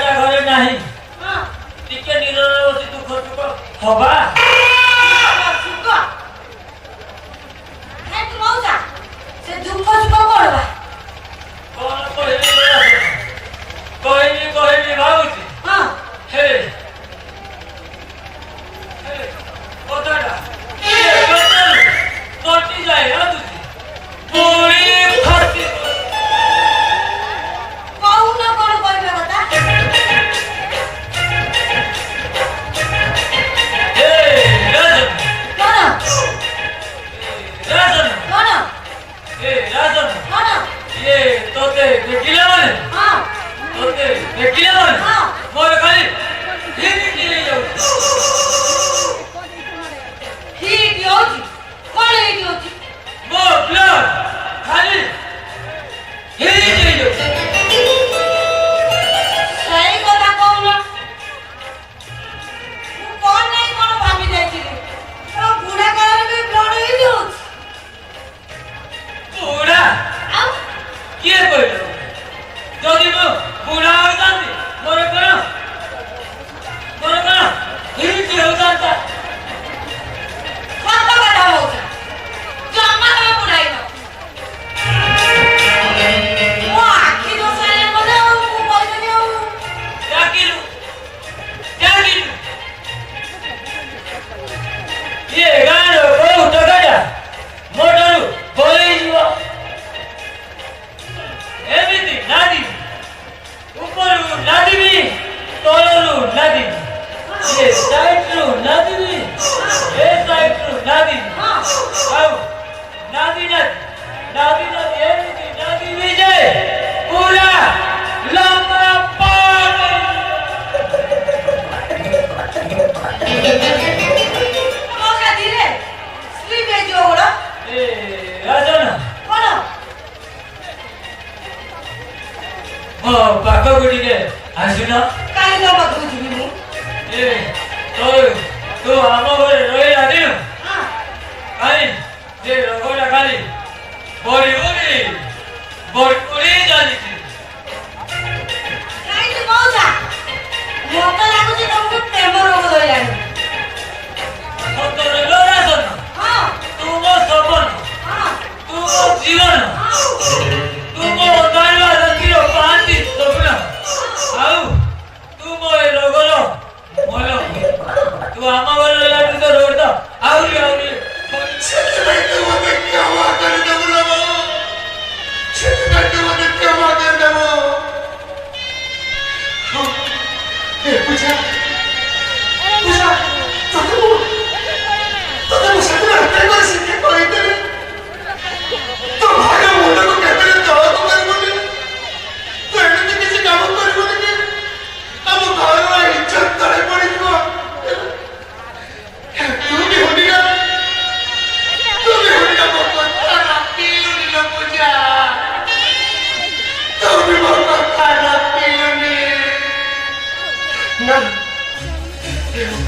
राजा घरे नहीं टिके निरो से दुख दुख हवा सुख है तू मौजा से दुख सुख पड़वा कौन कहली भाऊजी हां हे कोताड़ा ये कोताड़ा कोटी जाए ना तुझे पूरी खाती कौन ना कौन कहबे बता ये तोते देखिले माने हां तोते देखिले माने हां मोर खाली हिंदी के जाऊ ठीक होजी कौन है होजी मो प्लान खाली हिंदी के जाऊ सही কথা কও না কোন নাই কোন ভাবি যাইছিলি তো বুড়া কালে भी ব্লড হই যাଉଛି बुढ़ा আও किए कहलो जदि मो बुढ़ा हो जाती मोर कण हिंदी हो जाता কত কথা হচ্ছে জমা না বুড়াই না ও আখি দোসালে বলে ও পয়সা দিও क्या किलू ये गानो को टकाया मोटरू बोले जीवा एमिति नादी ऊपरू नादी भी तोलरू नादी ये साइड रू नादी भी ये साइड रू नादी हां आओ नादी एमिति नादी भी जाए पूरा लंबा पार মৌজা দিলে স্লিপ হয়ে যাও ওরা ए राजन কোন ओ पाको गुडी के आसुना কাই যাবা বুঝবি মু ए तो आम घरे रही आदिनु हां काई जे रगोटा खाली बड़ी जाली কাই তো মৌজা মতো লাগুছে তোমাকে প্রেম রোগ ধইলানি সতরে রাজন हां तू मो सबन हां तू मो जीवन हां तू मो दाइवा रतिरो पांति सपना आउ तू मो ए रगलो मोलो तू आम घरे लाडू तो रोड आउरी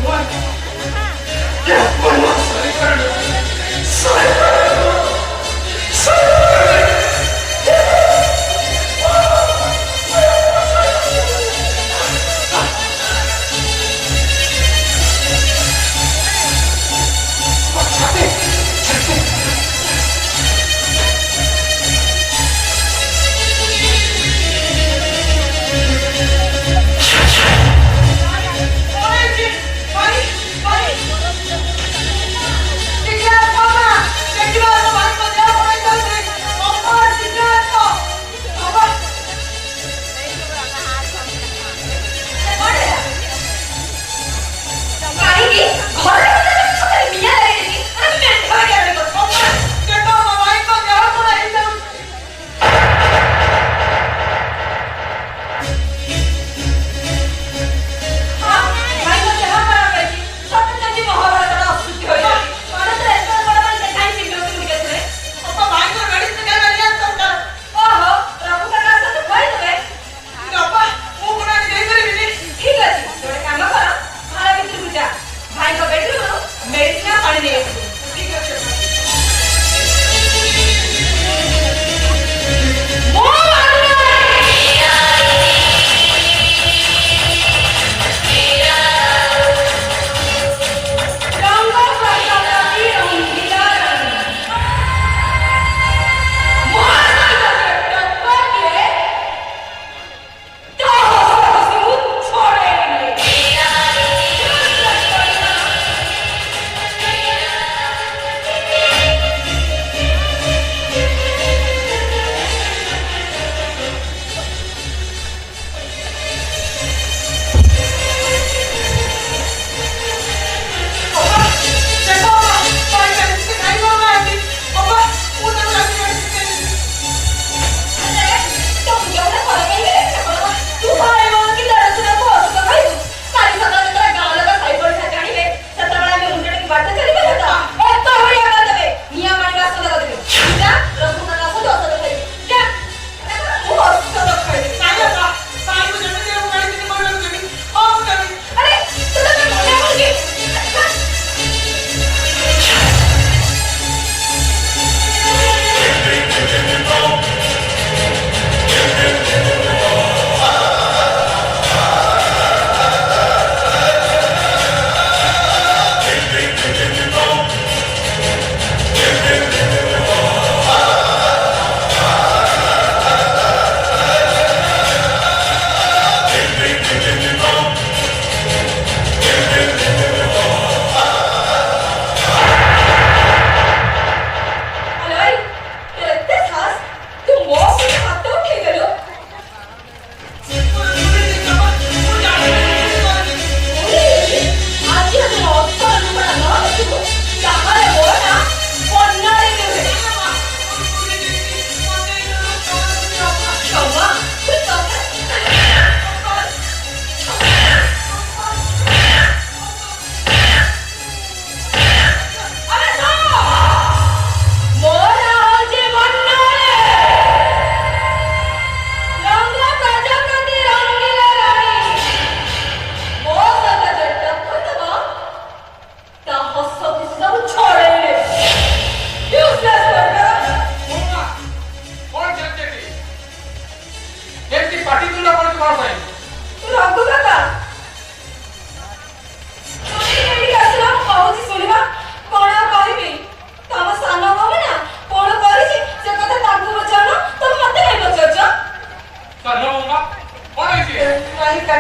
Bye.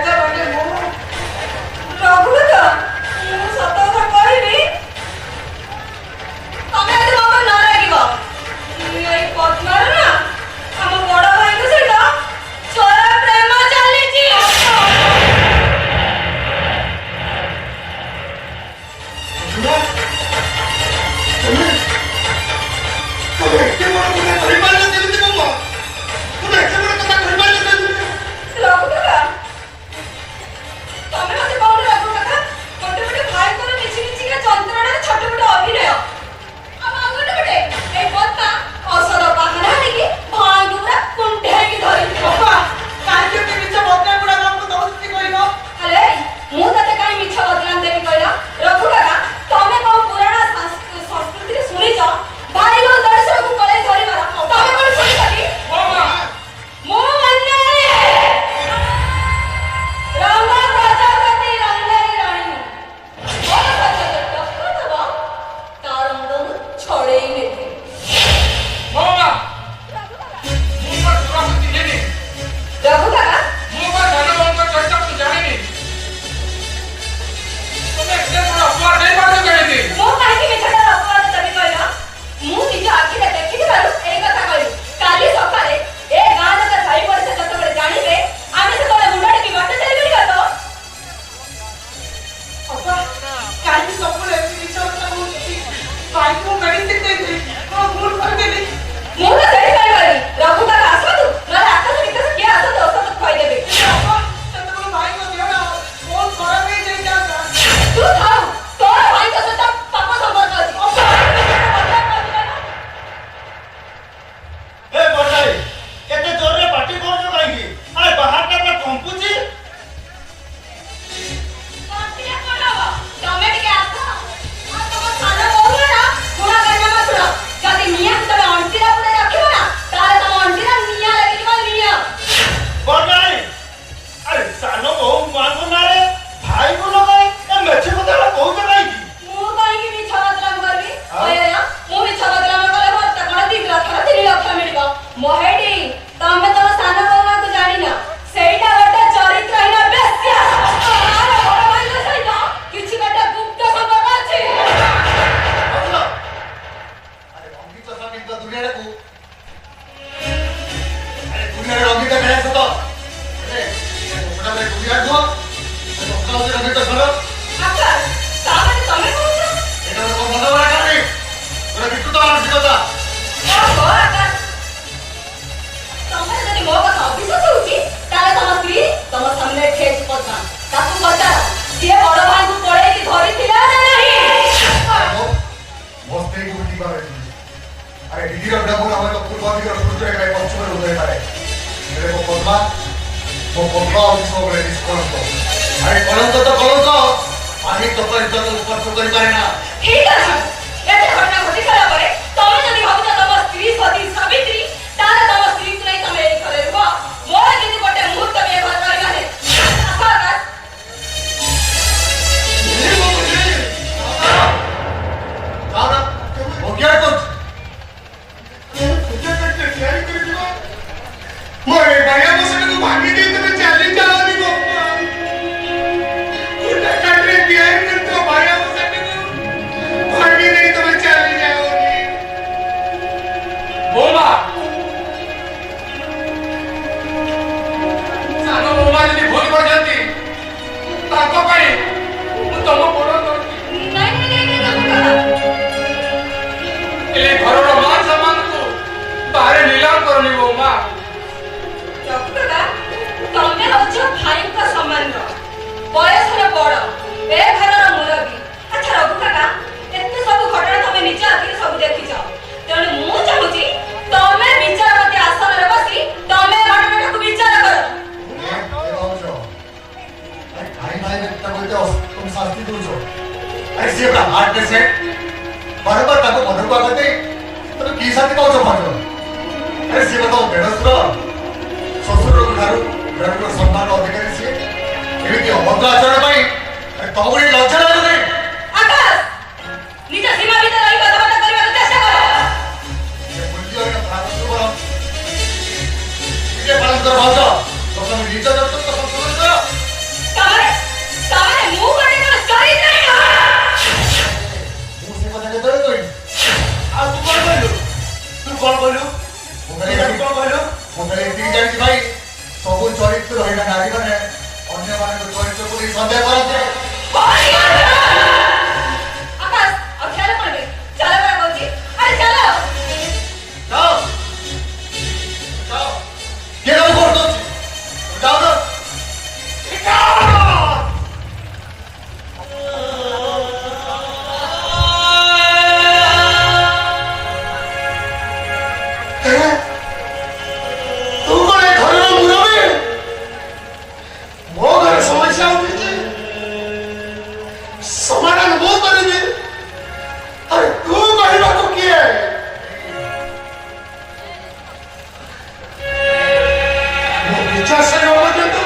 ରାଜା କହିଲେ ମୁଁ ରଘୁନାଥ ମୁଁ ସତ କଥା କହିବି ତମେ ଯଦି ମୋ ଉପରେ ନ ରାଗିବ ଏଇ ପଦ୍ମାର ନା ଆମ ବଡ ଭାଇଙ୍କ ସହିତ ଚୋର ପ୍ରେମ ଚାଲିଛି। ରଘୁନାଥ ତମେ ମତେ କହୁନ ରଘୁନାଥ ଗୋଟେ ଗୋଟେ ଭାଇଙ୍କର ମିଛି ମିଛିକା ଯନ୍ତ୍ରଣାର ଛୋଟ ମୋଟ ଅଭିନୟ ଆଉ ଆଉ ଗୋଟେ ଗୋଟେ ଏଇ ପଦ୍ମା ଔଷଧ ବାହାନା ଆଣିକି ଭାଇଙ୍କୁ ପୁରା କୁଣ୍ଢେଇକି ଧରିଛି। ବାପା କାହିଁକି ଏତେ ମିଛ ବଦନାମ ଗୁଡା ଆମକୁ ଦଉଛନ୍ତି କହିଲ? ଆରେ ମୁଁ ତତେ କାହିଁ ମିଛ ବଦନାମ ଦେବି କହିଲ? ରଘୁନାଥ ତମେ କଣ ପୁରାଣ ସଂସ୍କୃତିରେ ଶୁଣିଛ ଭାଇ ଓ ଦେଢ଼ଶୁରକୁ କଳେଇ ଧରିବାର? ତମେ କଣ ଶୁଣିଛ କି? ମୁଁ ମାନେ ରଙ୍ଗ ପ୍ରଜାପତି ରଙ୍ଗେଇ ରାଣୀ ମୋର ସହିତ ଟକ୍କର ଦେବ ତାର ମୁଣ୍ଡ ମୁଁ ଛଡେଇ ନେବି। ରଘୁନାଥ ମୁଁ କାହିଁକି ମିଛଟାର ଅପବାଦ ଦେବି କହିଲ? ମୁଁ ନିଜ ଆଖିରେ ଦେଖିଥିବାରୁ ଏଇ କଥା କହିଲି। କାଲି ସକାଳେ ଏ ଗାଁ ଲୋକ ସାହି ପଡ଼ିଶା ଯେତେବେଳେ ଜାଣିବେ ଆମେ ସେତେବେଳେ ମୁଣ୍ଡ ଟେକି ବାଟ ଚାଲିପାରିବା ତ? ଅପା କାହିଁକି ସବୁବେଳେ ଏମିତି ମିଛ କଥା କହୁଛନ୍ତି? ଭାଇଙ୍କୁ ମୁଁ ମେଡିସିନ ଦେଇଥିଲି କଣ ଭୁଲ କରିଦେଲି? ମୁଁ ତ ସେଠି କହିପାରିବି ରଘୁନାଥ ଆସନ୍ତୁ ନହେଲେ ଆକାଶ ବିକାଶ କିଏ ଆସନ୍ତୁ ଔଷଧ ଖୁଆଇଦେବେ। ଅପା ସେତେବେଳେ ଭାଇଙ୍କ ଦେହ ବହୁତ ଖରାପ ହେଇଯାଇଥାନ୍ତା। ତୁ ଥାଉ ତୋର ଭାଇଙ୍କ ସହିତ ପାପ ସମ୍ପର୍କ ଅଛି। ଏ ବଟାଇ ଏତେ ଜୋରରେ ପାଟି କରୁଛ କାହିଁକି? ଆରେ ବାହାରଟା ପୁରା କମ୍ପୁଛି। କଣ୍ଟିଆ କଣ ହବ? ତମେ ଟିକେ ଆସ ଆଉ ତମ ସାନ ବୋହୂର ନା ଗୁଣ କାରନାମା ଶୁଣ। ଯଦି ନିଆଁକୁ ତମେ ଅଣ୍ଟିରେ ପୁରେଇ ରଖିବ ନା ତାହେଲେ ତମ ଅଣ୍ଟିରେ ନିଆଁ ଲାଗିଯିବ ନିଆଁ। ବଟାଇ ଆରେ ସାନ ବୋହୁ ମାଙ୍କ ନାଁରେ ଭାଇକୁ ଲଗାଇ ଏ ମେଛ କଥାଟା କହୁଛ କାହିଁକି? ମୁଁ କାହିଁକି ମିଛ ବଦନାମ କରିବି? କହିଲେ ନା ମୁଁ ମିଛ ବଦନାମ କଲେ ମୋତେ କଣ 2 ଲକ୍ଷ 3 ଲକ୍ଷ ମିଳିବ? ମହେଡି ତମେ ତମ ସାନ ବୋହୂକୁ ଜାଣିନ ସେଇଟା ଗୋଟେ ଚରିତ୍ରହୀନ ବେଶ୍ୟା। ତାର ବଡ଼ ଭାଇଙ୍କ ସହିତ କିଛି ଗୋଟେ ଗୁପ୍ତ ସମ୍ପର୍କ ଅଛି। ବୁଝିଲ? ଆରେ ରଙ୍ଗୀତ ସଙ୍ଗୀତ ଦୁନିଆକୁ ଆରେ ଦୁନିଆରେ ରଙ୍ଗୀତ ଖେଳେ ସତ ଆରେ ଗୋଟେ ଦୁନିଆ କୁହ ସକାଳ ରଙ୍ଗୀତ ଖେଳ ଆକାଶ ତାମାନେ ତମେ କହୁଛ? এটা তো মনে হয় না রে ওরা বিদ্যুৎ মানসিকতা ଓହୋ ଆକାଶ ତମର ଯଦି ମୋ କଥା ଅବିଶ୍ୱାସ ହଉଛି ତାହେଲେ ତମ ସ୍ତ୍ରୀ ତମ ସାମ୍ନାରେ ଠିଆ ହେଇଛି ପଦ୍ମା ତାକୁ ପଚାର ସିଏ ବଡ଼ ଭାଇଙ୍କୁ ପଳେଇକି ଧରିଥିଲା ନା ନାହିଁ? ମୋ ସ୍ତ୍ରୀ କୁ ଠିକ ଭାବେ ଆରେ ଦିଦିର ବ୍ରାହ୍ମଣ ଆମର ପୂର୍ବ ଦିଗର ସୂର୍ଯ୍ୟ ଏକା ପଶ୍ଚିମରେ ଉଦୟ ପାରେ ହେଲେ ମୋ ପଦ୍ମା ସବୁବେଳେ ନିଷ୍କଳଙ୍କ ଆରେ କଳଙ୍କ ତ କଳଙ୍କ ପାଣି ତପ ଇଜ୍ଜତ ସ୍ପର୍ଶ କରିପାରେ ନା। ঠিক আছে এতে ঘটনা ঘটি গেলা পরে তুমি যদি ভাবুছ তোমার স্ত্রী সতী সাবিত্রী তাহলে তোমার স্ত্রীকে নেই তুমি এই ঘরে রুহ মোর কিন্তু গোটে মুহূর্ত বিয়ে ঘর করিবা নে আকাশ দাদা ও কি করছ? मोरे बढ़िया मुझे तो भागी दी तो मैं चली चला दी वो उन्हें कटरे दिया ही नहीं तो बढ़िया मुझे तो भागी नहीं तो मैं चली जाऊंगी बोमा सानो बोमा यदि भूल कर जाती ताको पाई ମୁଁ ତମ ବଡ଼ କରିଛି ଏ ଘରର ମାନ ସମ୍ମାନକୁ ବାହାରେ ନିଲାମ କରନି ବୋମା। ରଘୁନାଥ ତମେ ହଉଛ ଭାଇଙ୍କ ସମାନର ବୟସରେ ବଡ଼ ଏ ଘରର ମୁରବୀ। ଆଚ୍ଛା ରଘୁନାଥ ଏତେ ସବୁ ଘଟଣା ତମେ ନିଜ ଆଖିରେ ସବୁ ଦେଖିଛ ତେଣୁ ମୁଁ ଚାହୁଁଛି ତମେ ବିଚାରପତି ଆସନରେ ବସି ତମେ ଘଟଣାଟାକୁ ବିଚାର କର। भाई भाई बेटा बोलते हो तुम शास्त्री दूर हो ऐसे अपना हार्ट पेशेंट बराबर ताको मधुर को आते तो की साथी कौन सा भाजो अरे से बताओ बेडस्त्र ससुर को ठारू बेडस्त्र सम्मान अधिकारी से एमिति अभद्र आचरण पाई अरे तमको ये लज्जा लागो नहीं ଆକାଶ ନିଜ ସୀମା ଭିତରେ ରହି କଥାବାର୍ତ୍ତା କରିବାକୁ ଚେଷ୍ଟା କର। ये बुद्धि और प्राण को बोलो ये पालन कर भाजो तो तुम निज जगत को संतुलन करो କରିଛ ବୋଲି ସନ୍ଦେହ କରନ୍ତି। ଆକାଶ ଆଉ ଖିଆଲ କରିବେ ଚାଲ ପରା କହୁଛି ଆରେ ଚାଲ ଯାଅ ଯାଅ କିଏ କାମ କରୁଛି ଯାଅ ତ ତୁ କଣ ଏ ଘରର ମୁରବୀ? ମୋ ଘରେ ସମସ୍ୟା ଉଠିଛି, ସମାଧାନ ମୁଁ କରିବି। ଆରେ ତୁ କହିବାକୁ କିଏ? ମୋ ବିଚାର ସରିବା ପର୍ଯ୍ୟନ୍ତ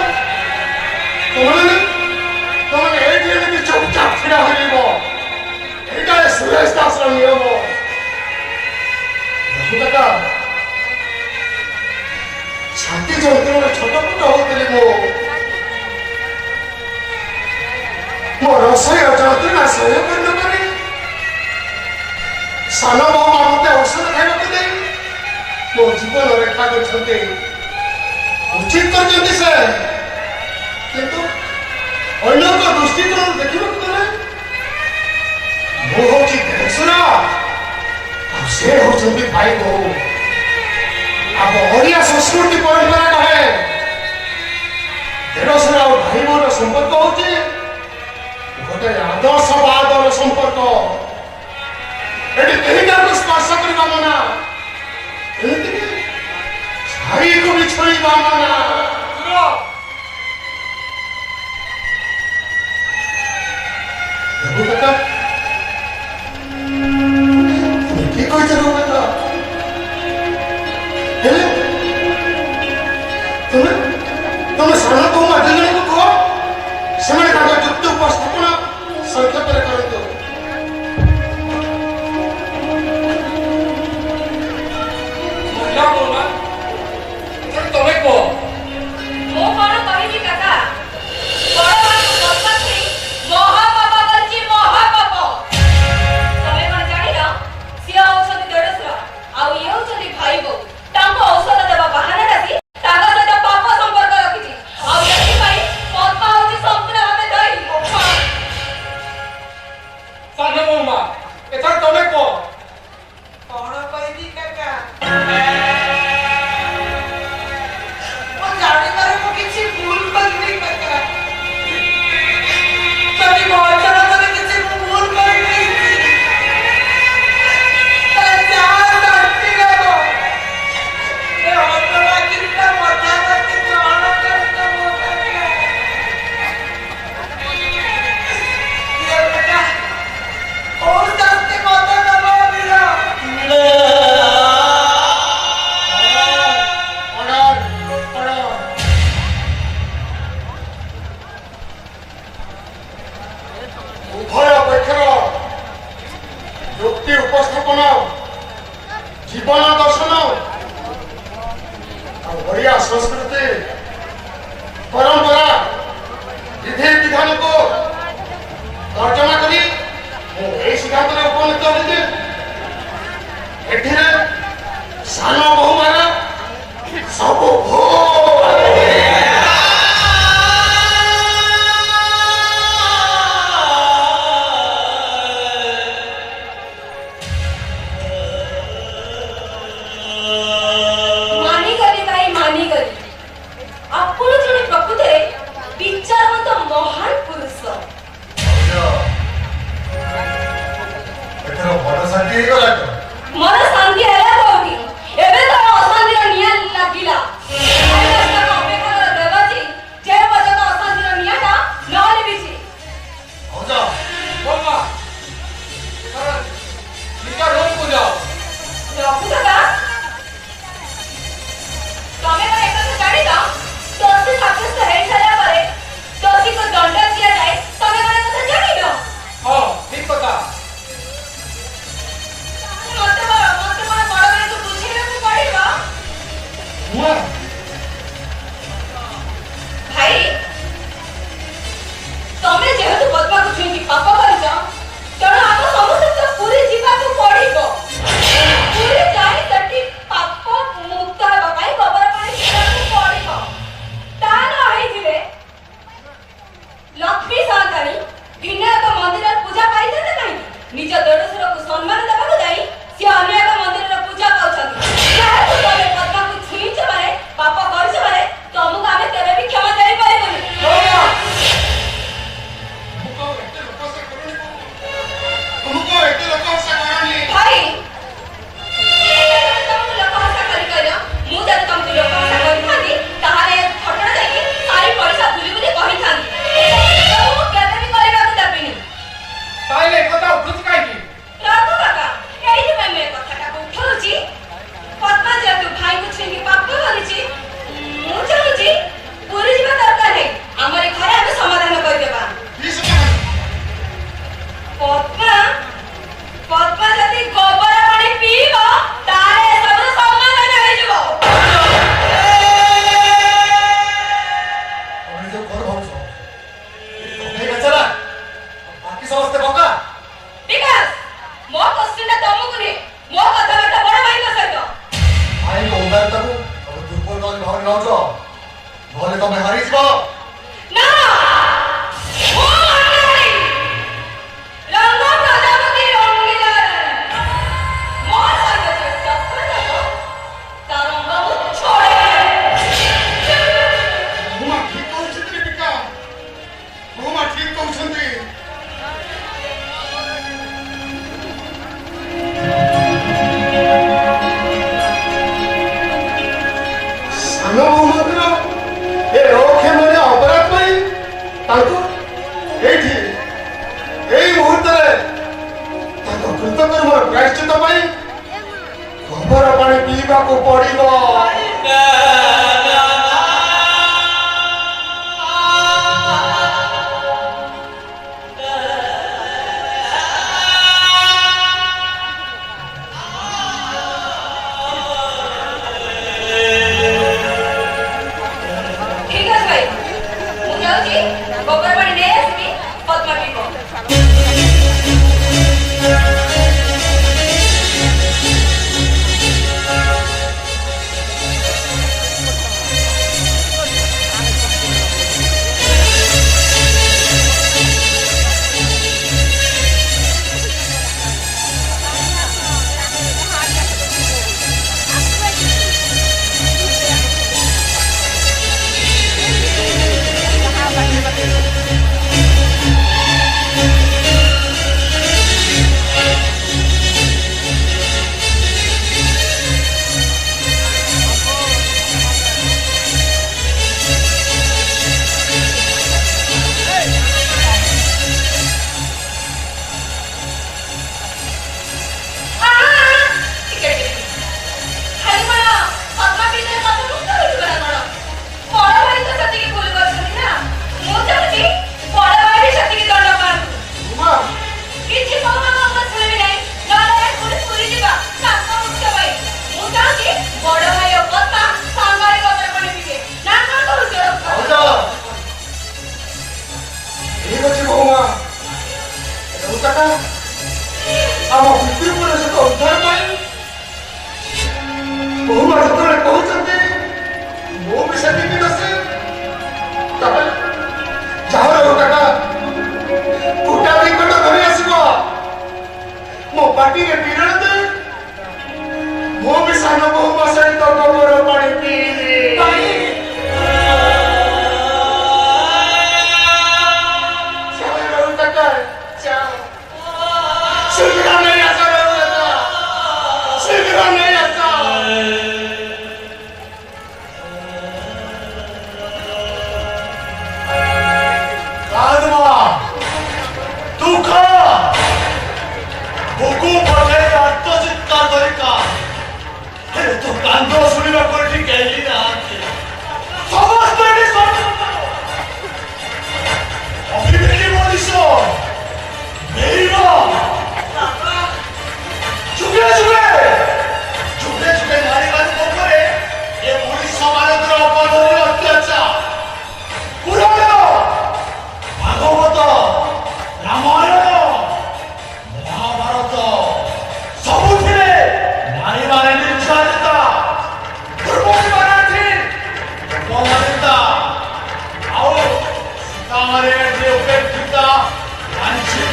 ତମେ ଏଇଠି ଏମିତି ଚୁପଚାପ ଛିଡ଼ା ହୋଇଯିବ। ଏଇଟା ସୁରେଶ ଦାସର ନିୟମ। ଦେଖୁକା ଛାତି ଯନ୍ତ୍ରଣାରେ ଛଟପଟ ହଉଥିଲି ମୋ ରୋଷେଇ ଯନ୍ତ୍ରଣା ସହ୍ୟ କରିନପାରି ସାନ ବୋହୂମା ମୋତେ ଔଷଧ ଖାଇବାକୁ ଦେଇ ମୋ ଜୀବନ ରେଖା କରିଛନ୍ତି। ଉଚିତ କରିଛନ୍ତି ସେ, କିନ୍ତୁ ଅନ୍ୟଙ୍କ ଦୃଷ୍ଟିକୋଣରୁ ଦେଖିବାକୁ ଗଲେ ମୁଁ ହଉଛି ଦେଶର ଆଉ ସେ ହଉଛନ୍ତି ଭାଇ ବୋହୂ। ଆମ ଓଡ଼ିଆ ସଂସ୍କୃତି ପରମ୍ପରା କହେ ଦେଢ଼ଶୁର ଆଉ ଭାଇ ବୋହୂର ସମ୍ପର୍କ ହଉଛି ଗୋଟେ ଆଦର୍ଶବାଦର ସମ୍ପର୍କ। ଏଠି କେହି କାହାକୁ ସ୍ପର୍ଶ କରିବା ମନା, ଏମିତିକି ଛାଇକୁ ବି ଛୁଇଁବା ମନା। ଦେଖୁ କାକା, তুমি কি কইছ রো কাকা? ହେଲେ ତୁମେ ସାନ ବୋହୂମା ଦୁଇ ଜଣଙ୍କୁ କୁହ, ସେମାନେ ତାଙ୍କ ଯୁକ୍ତି ଉପସ୍ଥାପନ ସଂକ୍ଷେପରେ କରନ୍ତୁ। ତମେ କୁହ। ମୁଁ କଣ କହିବି କାକା ବଡ଼ମାନଙ୍କୁ ସମ୍ପତ୍ତି ମହାପାପ କରିଛି ମହାପାପ। ତମେ କଣ ଜାଣିନ ସିଏ ହଉଛନ୍ତି ଦେଢ଼ଶୁର ଆଉ ଇଏ ହଉଛନ୍ତି ଭାଇ ବୋହୂ। ତାଙ୍କୁ ଔଷଧ ଦେବା ବାହାନା ଡାକି ତାଙ୍କ ସହିତ ପାପ ସମ୍ପର୍କ ରଖିଛି ଆଉ ସେଥିପାଇଁ ପଦ୍ମା ହଉଛି ସମ୍ପୂର୍ଣ୍ଣ ଭାବେ ଦାୟୀ। ସାନ ବୋହୂମା ଏଥର ତମେ କୁହ। କଣ କହିବି କାକା? ମୁଁ ଜାଣିବାରେ ମୁଁ କିଛି ଭୁଲ କରିନି କାକା। ଯଦି ମୋ ଅଞ୍ଚଳରେ କିଛି ମୁଁ ଭୁଲ କରିଦେଇଛି ତାହେଲେ ଯାହା ଶାସ୍ତି ଦେବ ଏ ହତଭାଗିନୀଟା ମଜାମତି ଗ୍ରହଣ କରିଦେବ କାକା। ଇଏ କାକା କୋଉ ଶାସ୍ତି ମତେ ଦେବ ଅଭିର? ଉଭୟ ପକ୍ଷର ଯୁକ୍ତି ଉପସ୍ଥାପନ, ଜୀବନ ଦର୍ଶନ ଆଉ ଓଡ଼ିଆ ସଂସ୍କୃତି ପରମ୍ପରା ବିଧି ବିଧାନକୁ ତର୍ଜମା କରି ମୁଁ ଏହି ସିଦ୍ଧାନ୍ତରେ ଉପନୀତ ହୋଇଛି ଏଠିରେ ସାନ ବୋହୂମାନେ ସବୁ ମାନିଗଲି ଭାଇ ମାନିଗଲି। ଆପଣ ଜଣେ ପ୍ରକୃତରେ ବିଚାରବନ୍ତ ମହାନ ପୁରୁଷ। ଏଥର ବଡ଼ ଶାନ୍ତି ହେଇଗଲା ତ। ମନ ଶାନ୍ତି ହେଲା କୋଉଠି? ଏବେ ତ ଅଶାନ୍ତିର ନିଆଁ ଲାଗିଲା। ଅପେକ୍ଷା କର ଦେବାଜୀ, ଯେ ପର୍ଯ୍ୟନ୍ତ ଅଶାନ୍ତିର ନିଆଁଟା ନ ଲିଭିଛି। ହଉ ଯାଅ। ବୋହୂମା ନିଜ ରୁମକୁ ଯାଅ। ରଘୁ କାକା, ତମେ କଣ ଏକଥା ଜାଣିନ? ଦୋଷୀ ସାବ୍ୟସ୍ତ ହେଇସାରିଲା ପରେ ଦୋଷୀକୁ ଦଣ୍ଡ ଦିଆଯାଏ। ତମେ କଣ ଏକଥା ଜାଣିନ? ହଁ ଠିକ କଥା। ମତେ କଣ ଲକ୍ଷ୍ମୀ ସାନ୍ତାଣୀ ଭିନ୍ନ ଏକ ମନ୍ଦିରର ପୂଜା ପାଇଥାନ୍ତେ କାହିଁକି? ନିଜ ଦେଢ଼ଶୁରକୁ ସମ୍ମାନ ଦେବାକୁ ଯାଇ ସିଏ ଅନ୍ୟ ଏକ ମନ୍ଦିରର ପୂଜା ପାଉଛନ୍ତି। ଯେହେତୁ ତମେ ପଦ୍ମାକୁ ଛୁଇଁଛ ମାନେ ପାପ କରିଛ ମାନେ ତମକୁ ଆମେ କେବେ ବି କ୍ଷମା ଦେଇପାରିବୁନି। ଭାଇ ତମକୁ ଲୋକ ହସା କରି କହିଲ, ମୁଁ ଯଦି ତମକୁ ଲୋକ ହସା କରିଥାନ୍ତି ତାହେଲେ ଘଟଣା ଯାଇକି ସାରି ପଡ଼ିଶା ବୁଲି ବୁଲି କହିଥାନ୍ତି। ମୁଁ କେବେ ବି କରିବାକୁ ଦେବିନି। ତାହେଲେ ଏ କଥା ଉଠୁଛି କାହିଁକି? ରଘୁ କାକା, ଏଇଥିପାଇଁ ମୁଁ ଏ କଥାଟାକୁ ଉଠଉଛି। ପଦ୍ମା ଯେହେତୁ ଭାଇଙ୍କୁ ଛୁଇଁକି ପାପ କରିଛି, ମୁଁ ଚାହୁଁଛି ପୁରୀ ଯିବା ଦରକାର ନାହିଁ। ଆମରି ଘରେ ଆମେ ସମାଧାନ କରିଦେବା। ପଦ୍ମା ଯଦି ଗୋବର ପାଣି ପିଇବ ତାହେଲେ ଏସବୁର ସମାଧାନ ହେଇଯିବ। ତମେ ନିଜ ଘର ଭାବୁଛ ତମେ ବେଚାରା ବାକି ସମସ୍ତେ ବଙ୍କା। ବିକାଶ, ମୋ କୋଶ୍ଚିନ୍ଟା ତମକୁ ନୁହେଁ, ମୋ କଥାବାର୍ତ୍ତା ବଡ଼ ଭାଇଙ୍କ ସହିତ। ଭାଇଙ୍କ ଉଦାରତାକୁ ତମେ ଦୁର୍ବଳ କରି ଭାବରେ ନେଉଛ, ନହେଲେ ତମେ ହାରିଯିବ। ନା, ମୁଁ ହାରିବି। ରଙ୍ଗ ପ୍ରଜାପତି ରଙ୍ଗିଲା ମୋ ସହିତ ଯେ ଟକ୍କର ଦେବ ତା ରଙ୍ଗ ମୁଁ ଛଡ଼େଇବି। ବହୁମା ଠିକ କହୁଛନ୍ତି ବିକା, ବହୁମା ଠିକ କହୁଛନ୍ତି। ସାନ ବହୁମତର ଏ ଅକ୍ଷମଣୀୟ ଅପରାଧ ପାଇଁ ତାଙ୍କୁ ଏଇଠି ଏଇ ମୁହୂର୍ତ୍ତରେ ତାଙ୍କ କୃତକର୍ମର ପ୍ରାୟଶ୍ଚିତ ପାଇଁ ଗୋବର ପାଣି ପିଇବାକୁ ପଡ଼ିବ। ଠିକ୍ ଅଛି ଭାଇ, ମୁଁ ଯାଉଛି ଗୋବର ପାଣି ନେଇ ଆସିବି, ପଦ୍ମା ପିଇବ। ଆମ ପିତୃପୁରୁଷଙ୍କ ଉଦ୍ଧାର ପାଇଁ ବହୁମା ଯେତେବେଳେ କହୁଛନ୍ତି ମୁଁ ବି ସେତିକି ଦୋଷୀ, ତାହେଲେ ଯାହାର କାକା କୁଟା ବିକଟ ଧରି ଆସିବ ମୋ ପାଟିରେ ବିରଣ ଦେଇ ମୁଁ ବି ସାନ ବହୁମା ସହିତ ଗୋବର ପାଣି ପିଇବି। ଶୀଘ୍ର ନେଇ ଆସ, ଶୀଘ୍ର ନେଇ ଆସ। ଦୁଃଖ ବୁକୁ ପଠେଇ ଆତ୍ମଚିତ୍କାର ଧରିକା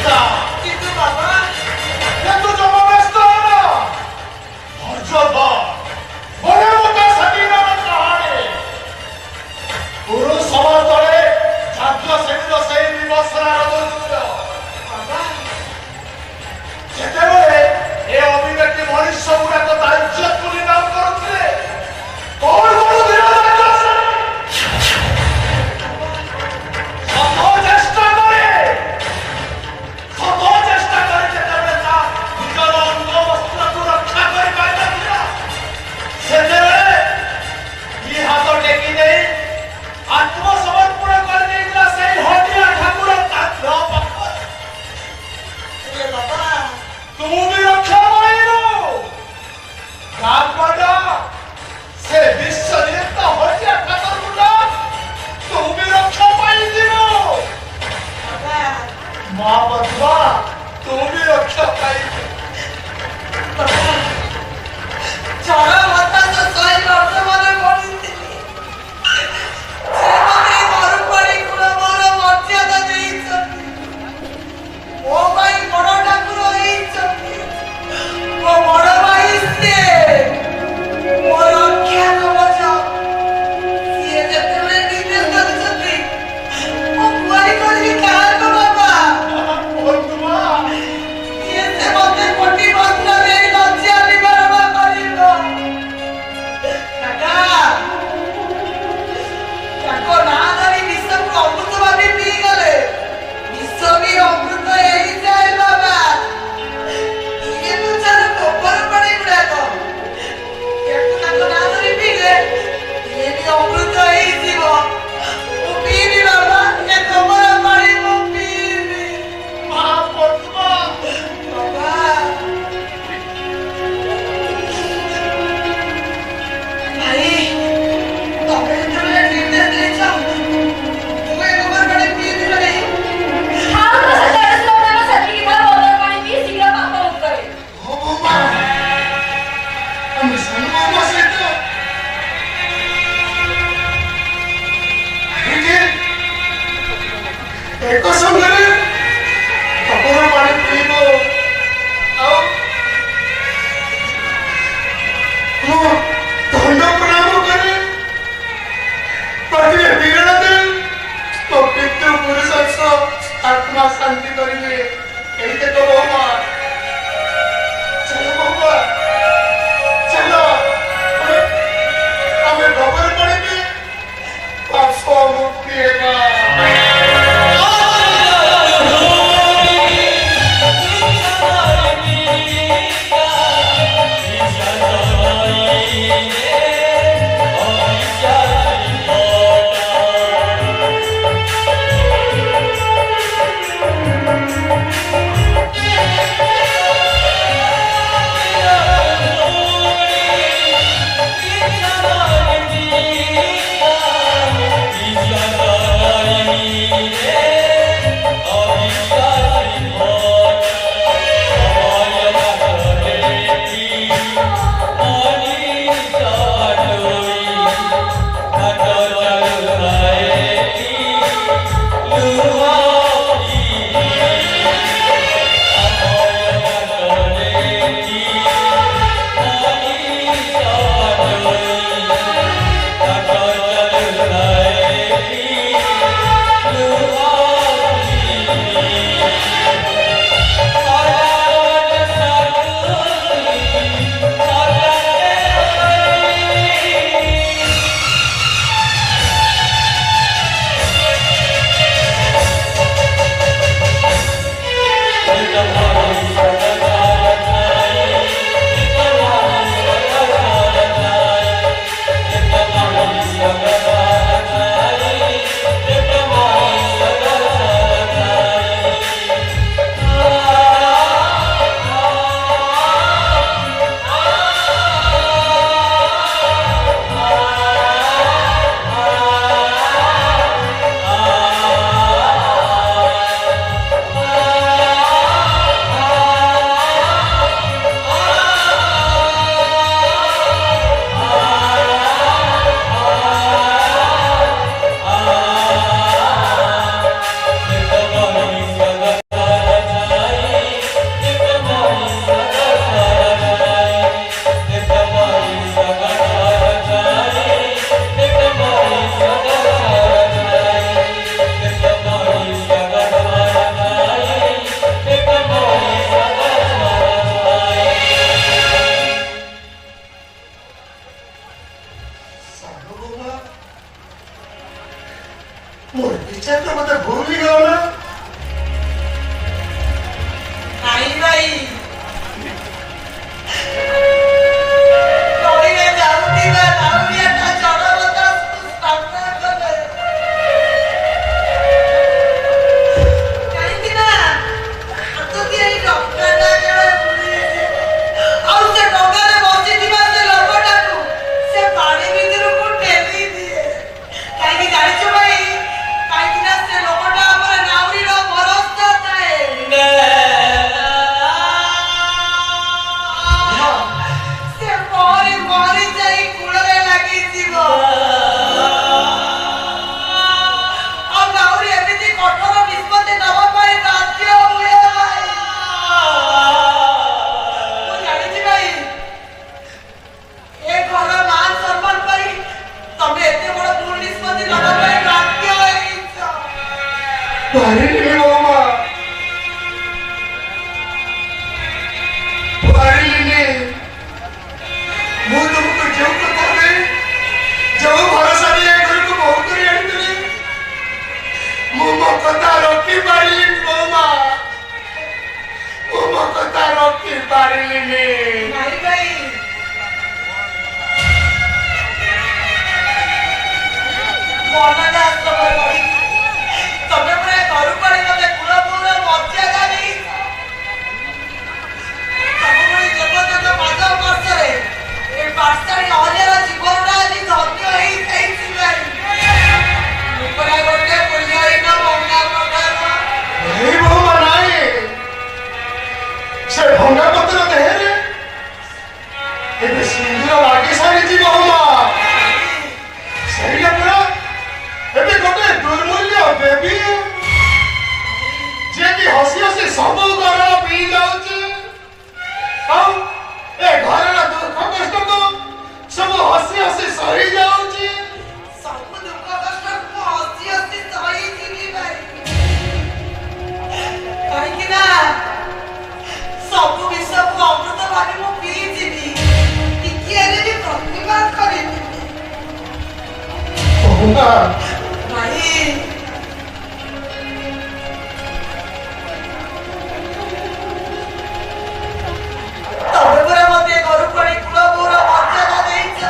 जा কিন্তু বাবা কিন্তু জমা ব্যস্ত না ধৈর্য ধর মনে মতো সেদিন আমার কাহানি গুরু সবার তলে ছাত্র শ্রেণীর সেই বিবর্ষণার দৌড় বাবা ଯେତେବେଳେ ଏ ଅଭିବ୍ୟକ୍ତି ମଣିଷ ଗୁଡାକ ତା ଇଜ୍ଜତ ବୋଲି ନାମ କରୁଥିଲେ କଣ କରୁଥିଲେ ଚେଷ୍ଟା କରେ ଯେତେବେଳେ ତା ନିଜର ଅଙ୍ଗ ବସ୍ତ୍ରକୁ ରକ୍ଷା କରିପାରିନଥିଲା ସେତେବେଳେ ଦି ହାତ ଟେକି ଦେଇ ଆତ୍ମସମର୍ପଣ କରିଦେଇଥିଲା ସେଇ ହଟିଆ ଠାକୁର ତା ଦେହ ପାଖରେ এ বাবা ତୁ ବି ରକ୍ଷା ପାଇବୁ କାମଟା ସେ ବିଶ୍ୱଜିତ ହଟିଆ ଠାକୁରକୁ ତୁ ବି ରକ୍ଷା ପାଇଯିବୁ বাবা ମା ବଧୁଆ ତୁ ବି ରକ୍ଷା ପାଇବୁ ବାବା ଝଡ଼ ବତାସ ସହି ବର୍ତ୍ତମାନ ବଢିଥିଲି ସେ ମତେ ମରୁପାଣି କୂଳ ମୋର ମର୍ଯ୍ୟାଦା ଦେଇଛନ୍ତି ମୋ ପାଇଁ ବଡ଼ ଠାକୁର ହେଇଛନ୍ତି ମୋ ବଡ଼ ଭାଇ ସିଏ ମୋ ରକ୍ଷା କବଚ ସିଏ ଯେତେବେଳେ ନିର୍ଦ୍ଦେଶ କରିଛନ୍ତି ମୁଁ ଗୁହାରି କରିବି କାହାକୁ ବାବା ବଧୁଆ ସିଏ ସେ ମତେ କୋଟି ବସ୍ତ୍ର ଦେଇ ଲଜ୍ଜା ନିବାରଣ କରିବ କାକା ତାଙ୍କ ନାଁ ଧରି ବିଷକୁ ଅମୃତ ଭାବି ପିଇଗଲେ ବିଷ ବି ଅମୃତ ହେଇଯାଏ ବାବା ଇଏ ତୁଛାର ଗୋବର ପାଣି ଗୁଡାକ ୟାକୁ ତାଙ୍କ ନାଁ ଧରି ପିଇଲେ ଇଏ ବି ଅମୃତ ହେଇଯିବ ମୁଁ ପିଇବି ବାବା ଏ ଗୋବର ପାଣି ମୁଁ ପିଇବି ମା ବଧୁଆ ବାବା ଭାଇ ତମେ ଯେତେବେଳେ ନିର୍ଦ୍ଦେଶ ଦେଇଛ ମୁଁ ଏ ଗୋବର ପାଣି ପିଇବି ଭାଇ ଆଉ ତ ସେତେବେଳେ ଶୁଣ ସେତିକି ଥର ବଦଳ ପାଣି ପିଇ ଶୀଘ୍ର ପାପ ମୁକ୍ତ ହେବେ ଓ ବୋମା ଆମେ ସାନବାବା ସହିତ ଏକ ସଙ୍ଗରେ ଗୋବର ପାଣି ପିଇବ ଆଉ ମୁଁ ଦଣ୍ଡ ପ୍ରଣାମ କରି ପ୍ରତିରେ ବିରଣ ଦେଇ ମୋ ପିତୃ ପୁରୁଷ ଆତ୍ମା ଶାନ୍ତି କରିବେ ଏଇଟା ତ ବୋମା चलो बाबा चलो हमें गोबर पानी में पाप मुक्ति है ପାରିଲିନି ବୋମା ମୁଁ ମୋ କଥା ରଖି ପାରିଲିନି ଭାଇ ଭାଇ ମନଟା ଆଶ୍ରମ କରି ତମେ ପୁରା ଘରୁ ପଡି ମତେ କୁଳ ପୁରା ମର୍ଯ୍ୟାଦା ଦେଇ ସବୁବେଳେ ଦେବଦେବ ମାଧ ବର୍ଷରେ ଏ ବର୍ଷାରେ ଅନ୍ୟର ଜୀବନଟା ଆଜି ଧନ୍ୟ ହେଇଯାଇଛି ଭାଇ ପୁରା ଗୋଟେ ପୁଣ୍ୟହୀନ ମଙ୍ଗା ପ୍ରକାର ଏଇ ବୋମା ନାହିଁ ସେ ଭଙ୍ଗା ପତ୍ର ଦେହରେ ଏବେ ସିନ୍ଦୁର ଲାଗି ସାରିଛି ବୋମା ସେଇଟା ପୁରା ଏବେ ଗୋଟେ ଦୁର୍ମୂଲ୍ୟ ଦେବୀ ଯିଏକି ହସି ହସି ସବୁ ଘର ପିଇ ଯାଉଛି ଆଉ ଏ ଘରର ଦୁଃଖ କଷ୍ଟକୁ ସବୁ ହସି ହସି ସହି ଯାଉଛି ସବୁ ଦୁଃଖ କଷ୍ଟକୁ ମୁଁ ହସି ହସି ସହିଯିବି ଭାଇ କାହିଁକି ନା ସବୁ ବିଷକୁ ଅମୃତ ଭାବି ମୁଁ ପିଇଯିବି ଟିକିଏରେ ବି ପ୍ରତିବାଦ କରିବି ବୋମା ଭାଇ ତମେ ପୁରା ମତେ ଘରୁ ପଡି କୁଳ ପୁରା ମର୍ଯ୍ୟାଦା ଦେଇଛ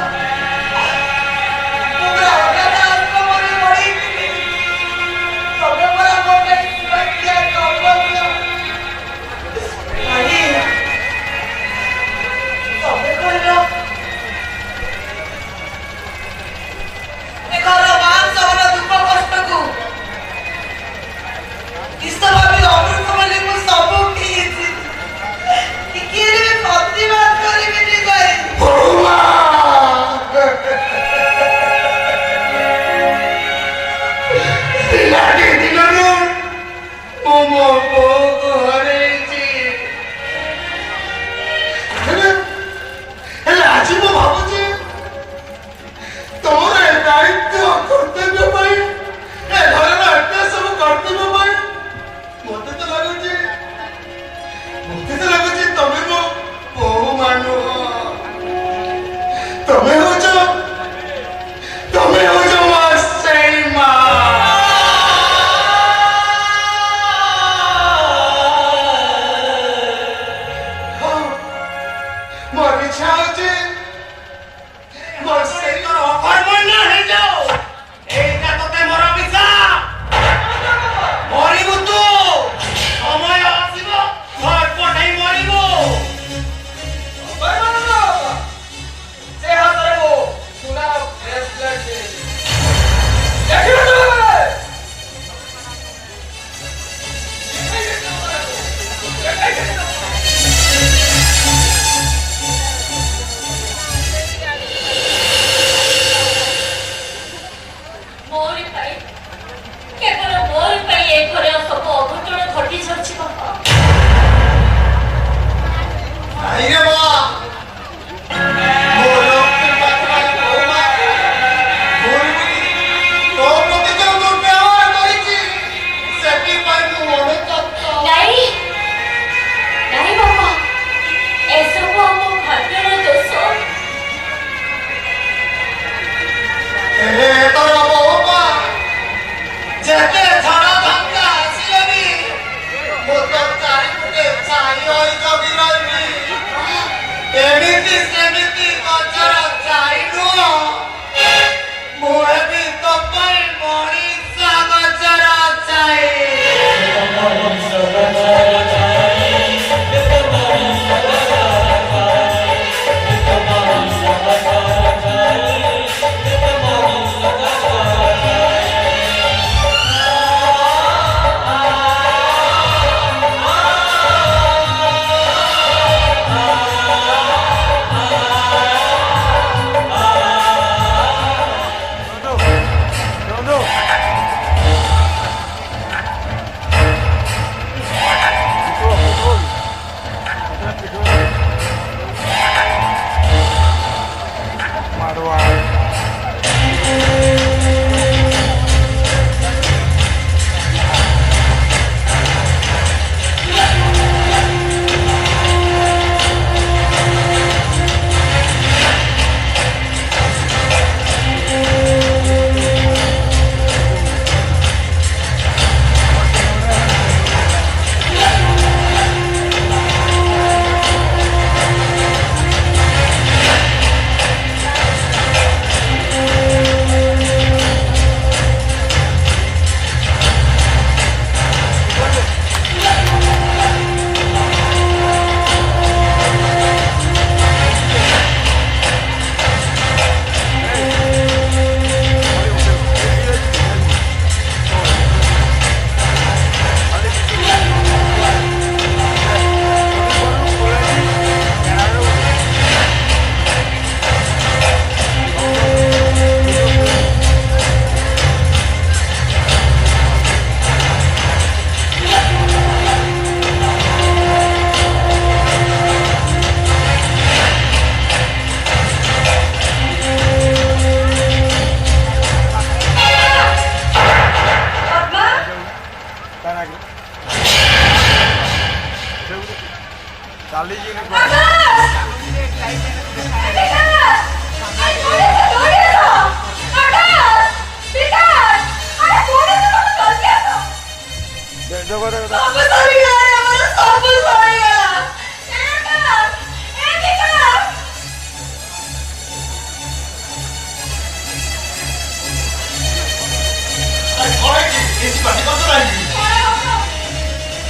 아니 거래지 인식까지 꺼져라니.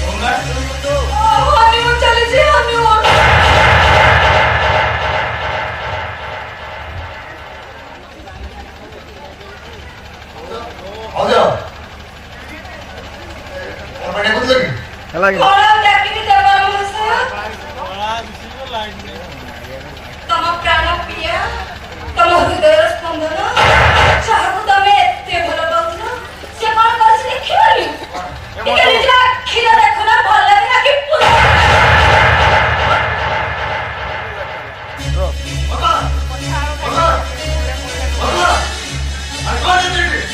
정말? हनीमून चले जी हनीमून 어디야? 얼마나 해보는 거니? କଣ ଡାକିକି ଦେବାର ବସାୟ ତମ ପ୍ରାଣ ପ୍ରିୟା ତମ ହୃଦୟର ସ୍ପନ୍ଦନ ଯାହାକୁ ତମେ ଏତେ ଭଲ ପାଉଥିଲ ସେ କଣ କରିଛି ଦେଖିବନି ଟିକେ ନିଜ ଆଖିରେ ଦେଖୁନ ଭଲ ଲାଗିଲା କି 아니 꺼져들지.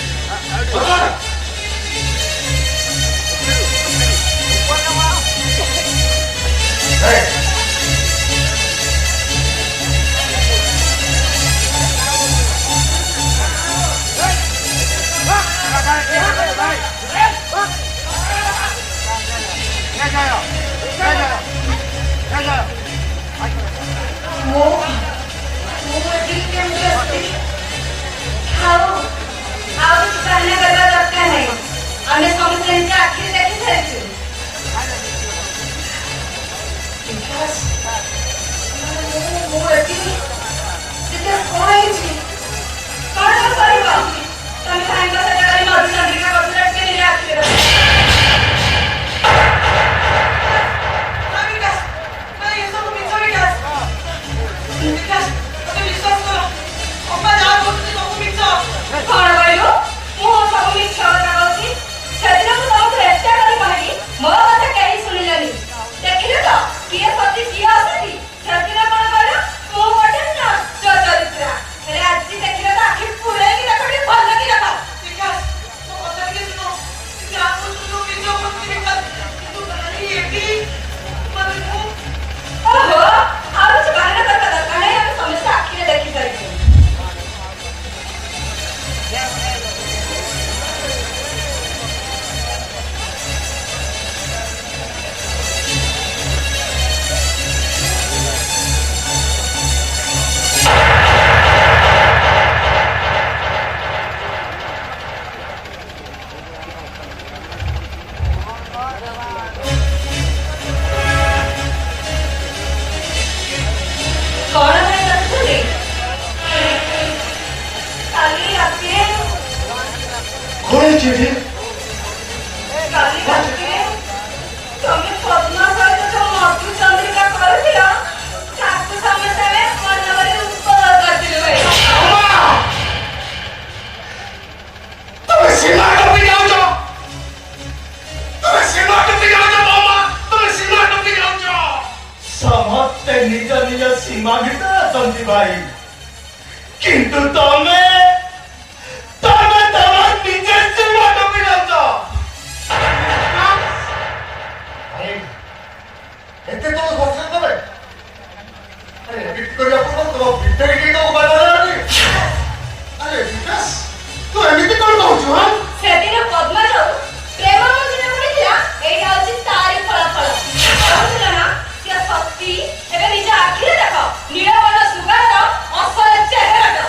에이. ମୁଁ ଏଠିକି କେମିତି ଆସିଲି ଆଉ କିଛି ବାହାନା କରିବା ଦରକାର ନାହିଁ ଆମେ ସମସ୍ତେ ନିଜ ଆଖିରେ ଦେଖି ସାରିଛୁ ମୁଁ ଏଠି କଣ ହେଇଛି କଣ କରିବ ତମେ ଭାଇଙ୍କ ସହିତ ମଧୁଚନ୍ଦ୍ରିକା କଥା ଟିକେ ନିଜ ଆଖିରେ ଦେଖ କଣ କହିଲୁ ମୁଁ ସବୁ ମିଛ କଥା କହୁଛି ସେଦିନ ମୁଁ ତମକୁ ଏତେ କରି କହିଲି ମୋ କଥା କେହି ଶୁଣିଲେନି ଦେଖିଲେ ତ କିଏ ସତୀ କିଏ ଅସତୀ ସେଦିନ କଣ କହିଲ ମୁଁ ଗୋଟେ ନଷ୍ଟ ଚରିତ୍ରା ହେଲେ ଆଜି ଦେଖିଲେ ତ ଆଖି ପୁରେଇକି ଦେଖ ଟିକେ ଭଲ କି ଦେଖ ଓହୋ ଆଉ କିଛି ବାହାନା କରିବା ଦରକାର ନାହିଁ ଆମେ ସମସ୍ତେ ଆଖିରେ ଦେଖି ସାରିଛୁ କଣ ପାଇଁ ରଖୁଛନ୍ତି କାଲି ରାତିରେ କାଲି ରାତିରେ ତମେ ପଦ୍ମା ସହିତ ଯୋଉ ମଧୁଚନ୍ଦ୍ରିକା କରୁଥିଲ ତାକୁ ସମସ୍ତେ ଆମେ ମନରେ ଉପଭୋଗ କରିଥିଲୁ ତମେ ସୀମା ଟପି ଯାଉଛ ତମେ ସୀମା ଟପି ଯାଉଛ ମାମା ତମେ ସୀମା ଟପି ଯାଉଛ ସମସ୍ତେ ନିଜ ନିଜ ସୀମା ଭିତରେ ଅଛନ୍ତି ଭାଇ କିନ୍ତୁ ତମେ ତମ ନିଜେ ସୀମା ଟପି ଯାଉଛ 아니, ଏତେ ତମ ପସନ୍ଦ ତମେ? ଆରେ ଏମିତି କରିବା ପୂର୍ବରୁ ତମ ଭିତରେ କେହି ତମକୁ ବାଧାନି? ଆରେ ବିକାଶ ତୁ ଏମିତି କଣ କହୁଛୁ ହଁ ସେଦିନ ପଦ୍ମା ଯୋଉ ପ୍ରେମ ମନ୍ଦିର ପଡ଼ିଥିଲା ଏଇଟା ହଉଛି ତାରି ଫଳାଫଳ କହୁଥିଲ ନା ସିଏ ସତୀ ଏବେ ନିଜ ଆଖିରେ ଦେଖ ନୀଳବର୍ଣ୍ଣ ସୁଗାରର ଅସଲ ଚେହେରାଟା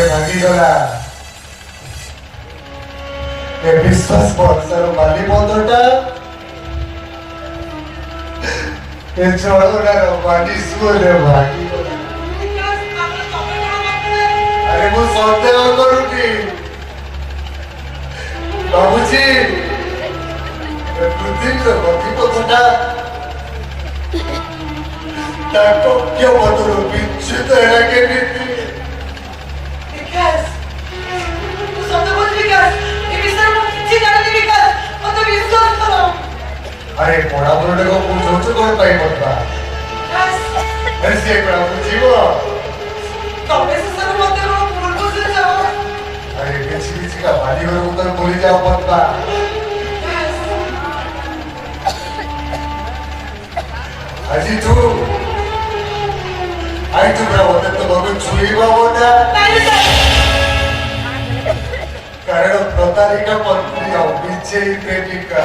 ଭାଙ୍ଗିଗଲା ଏ ବିଶ୍ୱାସ ଭରସାର ବାଲି ବନ୍ଧଟା ଏ ଝଗଡ଼ାର ବାଲି ସୁଅରେ ଭାଙ୍ଗିଗଲା। ଆରେ ମୁଁ ସନ୍ଦେହ କରୁଛି ଭାବୁଛି ପୃଥିବୀର ଗତିପଥଟା ତା କକ୍ଷପଥରୁ ବିଚ୍ୟୁତ ହେଲା କେମିତି? ବିକାଶ ତୁ ସତ କହୁଛୁ ବିକାଶ ଏ ବିଷୟରେ ମୁଁ କିଛି ଜାଣିନି ବିକାଶ ମତେ ବିଶ୍ୱାସ କର। ଆରେ ପଢାପଢିଟାକୁ ବୁଝଉଛୁ କଣ ପାଇଁ ମତବା? ବିକାଶ ଆରେ ସିଏ କଣ ବୁଝିବ? ତମେ ଶେଷରେ ମତେ କଣ ଭୁଲ ବୁଝୁଛ? ଆରେ କିଛି କିଛିକା ବାଲି ଘରକୁ ତମେ ଭୁଲି ଯାଅ ମତବା। ଆଜିଠୁ ପୁରା ମତେ ତମକୁ ଛୁଇଁବ ବୋଧେ କାରଣ ପ୍ରତାରିକା ପତ୍ନୀ ଆଉ ବିଜୟୀ ପ୍ରେମିକା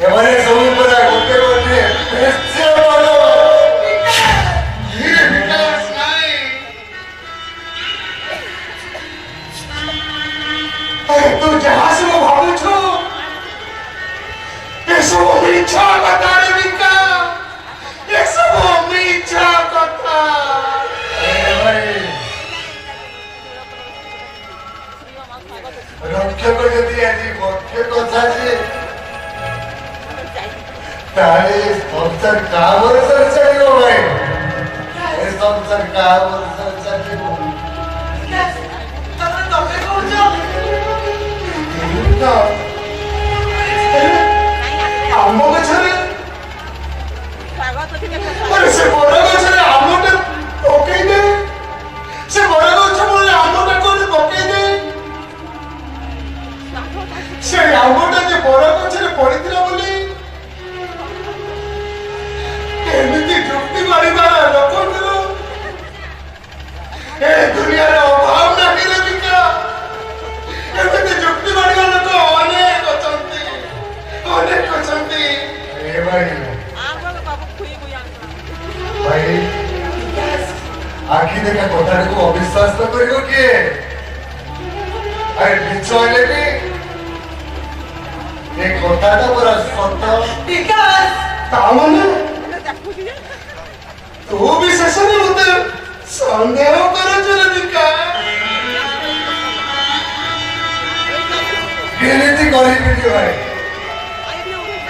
ଏମାନେ ସବୁ ପୁରା ଗୋଟେ ଗୋଟେ ତୁ ଯାହା ସବୁ ଭାବୁଛୁ ଏସବୁ ମିଛ କଥା ରେ ବିକା, ଏସବୁ ମିଛ କଥା। ରକ୍ଷକ ଯଦି ଆଜି ମୁଖ୍ୟ କଥା ଯେ ତାହେଲେ ସଂସାର କାହା ଭରସାରେ ଚାଲିବ ଭାଇ? ଏ ସଂସାର କାହା ଭରସାରେ ଚାଲିବ? ତମେ କହୁଛ ଆମ ଗଛରେ ସେ ବଡ ଗଛରେ ଆମଟା ପକେଇ ଦେ, ସେ ବଡ ଗଛ ମୂଳରେ ଆମଟା କୋଉଠି ପକେଇ ଦେ। ସେ ଆମ୍ବଟା ଯେ ବଡ ଗଛରେ ପଡିଥିଲା ବୋଲି ଏମିତି ଯୁକ୍ତି ମାରିବାର ଲୋକଙ୍କର ଏ ଦୁନିଆରେ ଅଭାବ ନାହିଁ ରେ ବିକା। ଏମିତି ଯୁକ୍ତି ମାରିବା ଲୋକ ଅନେକ ଅଛନ୍ତି, ଅନେକ ଅଛନ୍ତି। ଏ ଭାଇ ଭାଇ ଆଖି ଦେଖା କଥାଟାକୁ ଅବିଶ୍ୱାସ ତ କରିବ କିଏ? ଆରେ ମିଛ ହେଲେ ବି ଏ କଥାଟା ପୁରା ସତ। ବିକାଶ ତା ମାନେ ତୁ ବି ଶେଷରେ ମତେ ସନ୍ଦେହ କରୁଛୁ ରେ ବିକା। କେମିତି କରିବି ଭାଇ?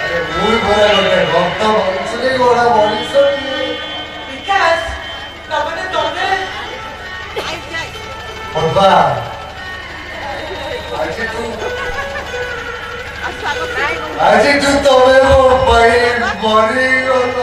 ଆରେ ମୁଁ ପୁରା ଗୋଟେ ରକ୍ତ ବଂଶରେ ଗୋଡ଼ା ମଣିଷ। ବିକାଶ ତମେ ବାବା ଆଜିଠୁ ତମେ ମୋ ପାଇଁ ମରିଗଲ।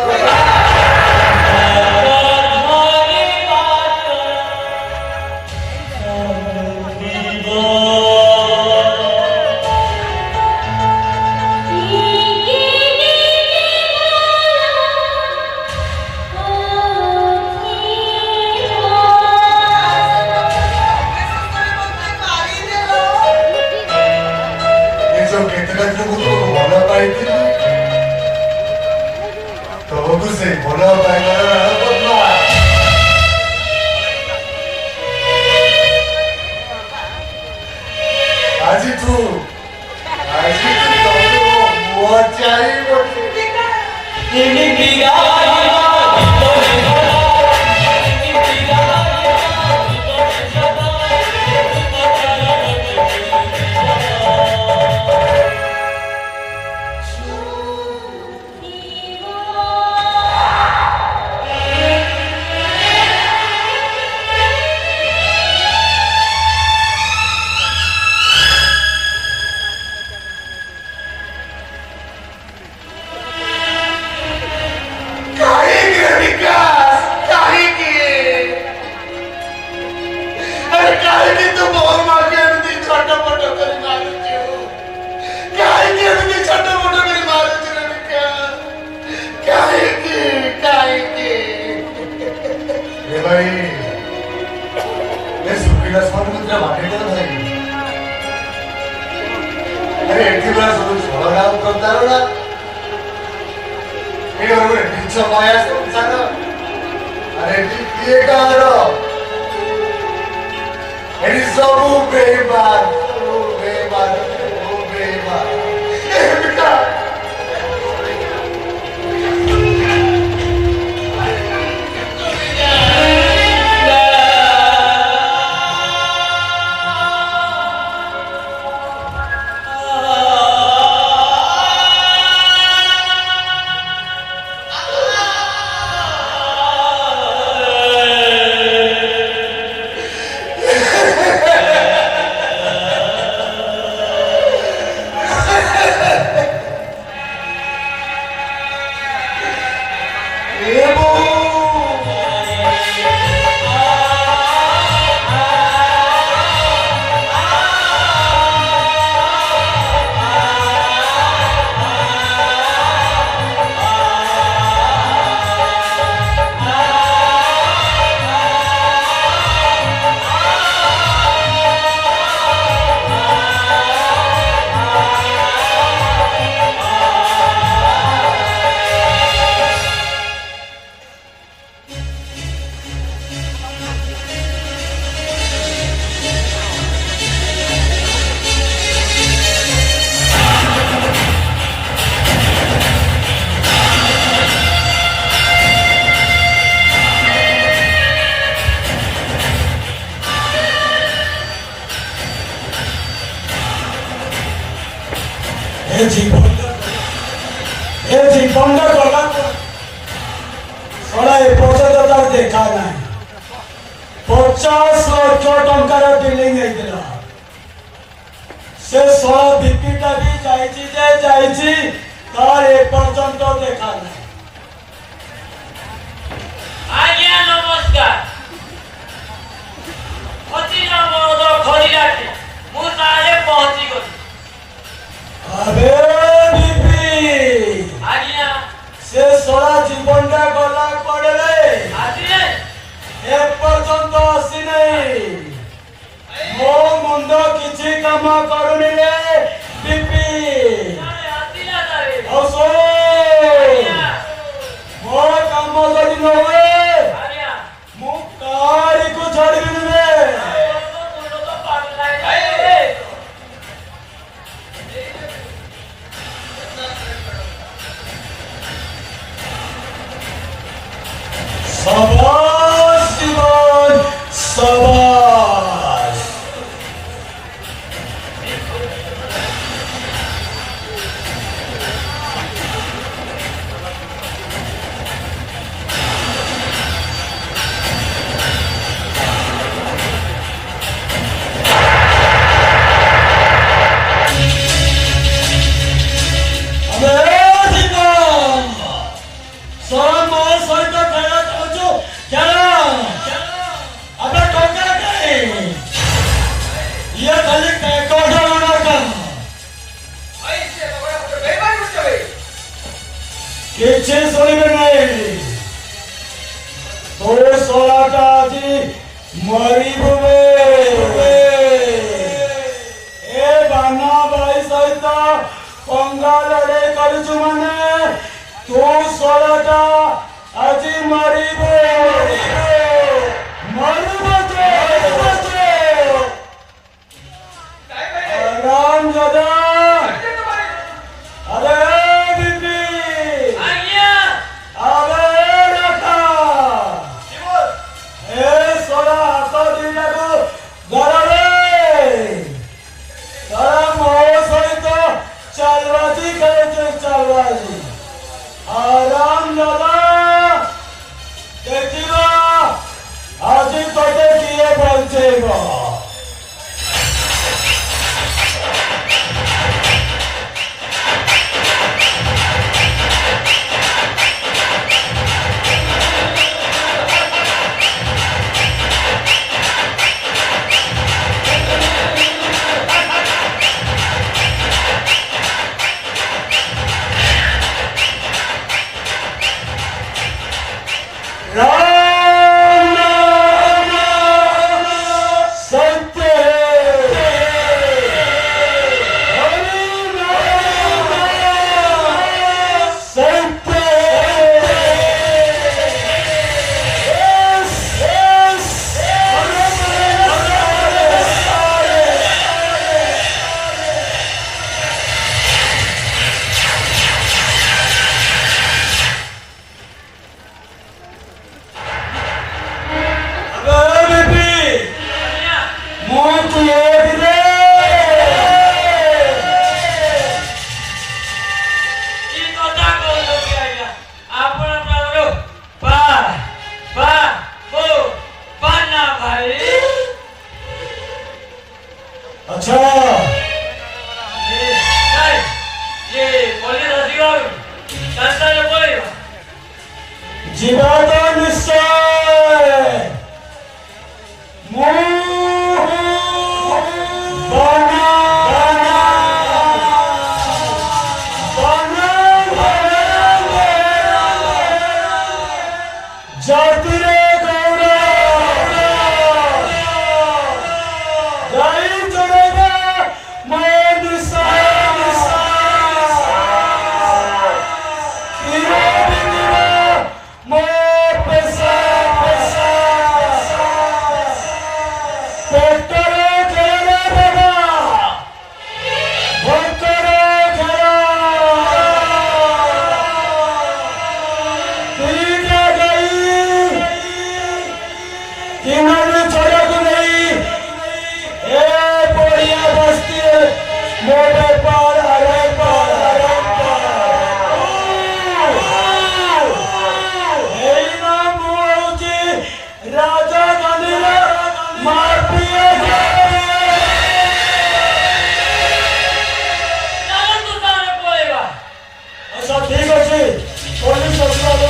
ତମକୁ ସେଇ ଭଲ ପାଇବାର ଆଜିଠୁ ତମେ ମୁହ ଚାହିଁବ। भाई मैं सुखीला समुद्र माटिटा भाई अरे एठी बड़ा सब झगड़ा करता रहा ये और निच माया संसार अरे ये कार ଏଠି ସବୁ ବେଇମାନ, ସବୁ ବେଇମାନ, ସବୁ ବେଇମାନ। ଏ ବିକା জীবনটা গলা সড়া এপর্যন্ত তার দেখা নাই 50 লক্ষ টঙ্কার বিল্ডিং ହେଇଥିଲା ସେ ସଳା ବିପିଟା ବି ଯାଇଛି ଯେ ଯାଇଛି ତାର ଏପର୍ଯ୍ୟନ୍ତ ଦେଖା ନାହିଁ ଆଜ୍ଞା ନମସ୍କାର ଅତି ନମଦ ଖରିଲାଟି ମୁଁ ତାରେ ପହଞ୍ଚି ଗଲି ଆବେ ବିପି ଆଜ୍ଞା ସେ ସଳା ଜୀବନଟା ଗଲା କୁଆଡେ ରେ ଆସିଲେ ଏପର୍ଯ୍ୟନ୍ତ ଆସିନାହିଁ ମୋ ମୁଣ୍ଡ କିଛି କାମ କରୁନି ରେ ବିପି ଆସିଲା ତାରେ ଅସୋ ମୋ କାମ ଯଦି ନ ହୁଏ ଆଜ୍ଞା ମୁଁ କାହାରିକୁ ଛାଡ଼ିବିନି ରେ ମୁଣ୍ଡ ତ ପାଗଳ ହେଇଯାଏ शाबाश जीवन शाबाश किसी सुनिबे नहीं तो सोलाटा आजी मरिबे ए बाना भाई सहित पंगा लड़े करूछु माने तो सोलाटा आजी मरिबे राम दादा अरे बीबी ଆଜ୍ଞା अरे रखा ए सोला हाथ दिलाको गरले तारा मो सहित चालबाजी करे चालबाजी आराम दादा देखिबा आज तोते किए बचेबो राम सत्य हरि सत्य জীবত নিশ্চয় বনা জাতিরে গৌরব গাই চড়েগা মনুষা রাজা গান্ধীরা মার পিয়ে ଚାଲନ୍ତୁ ତାହେଲେ ପଳେଇବା। আচ্ছা ঠিক আছে পুলিশ অফিসার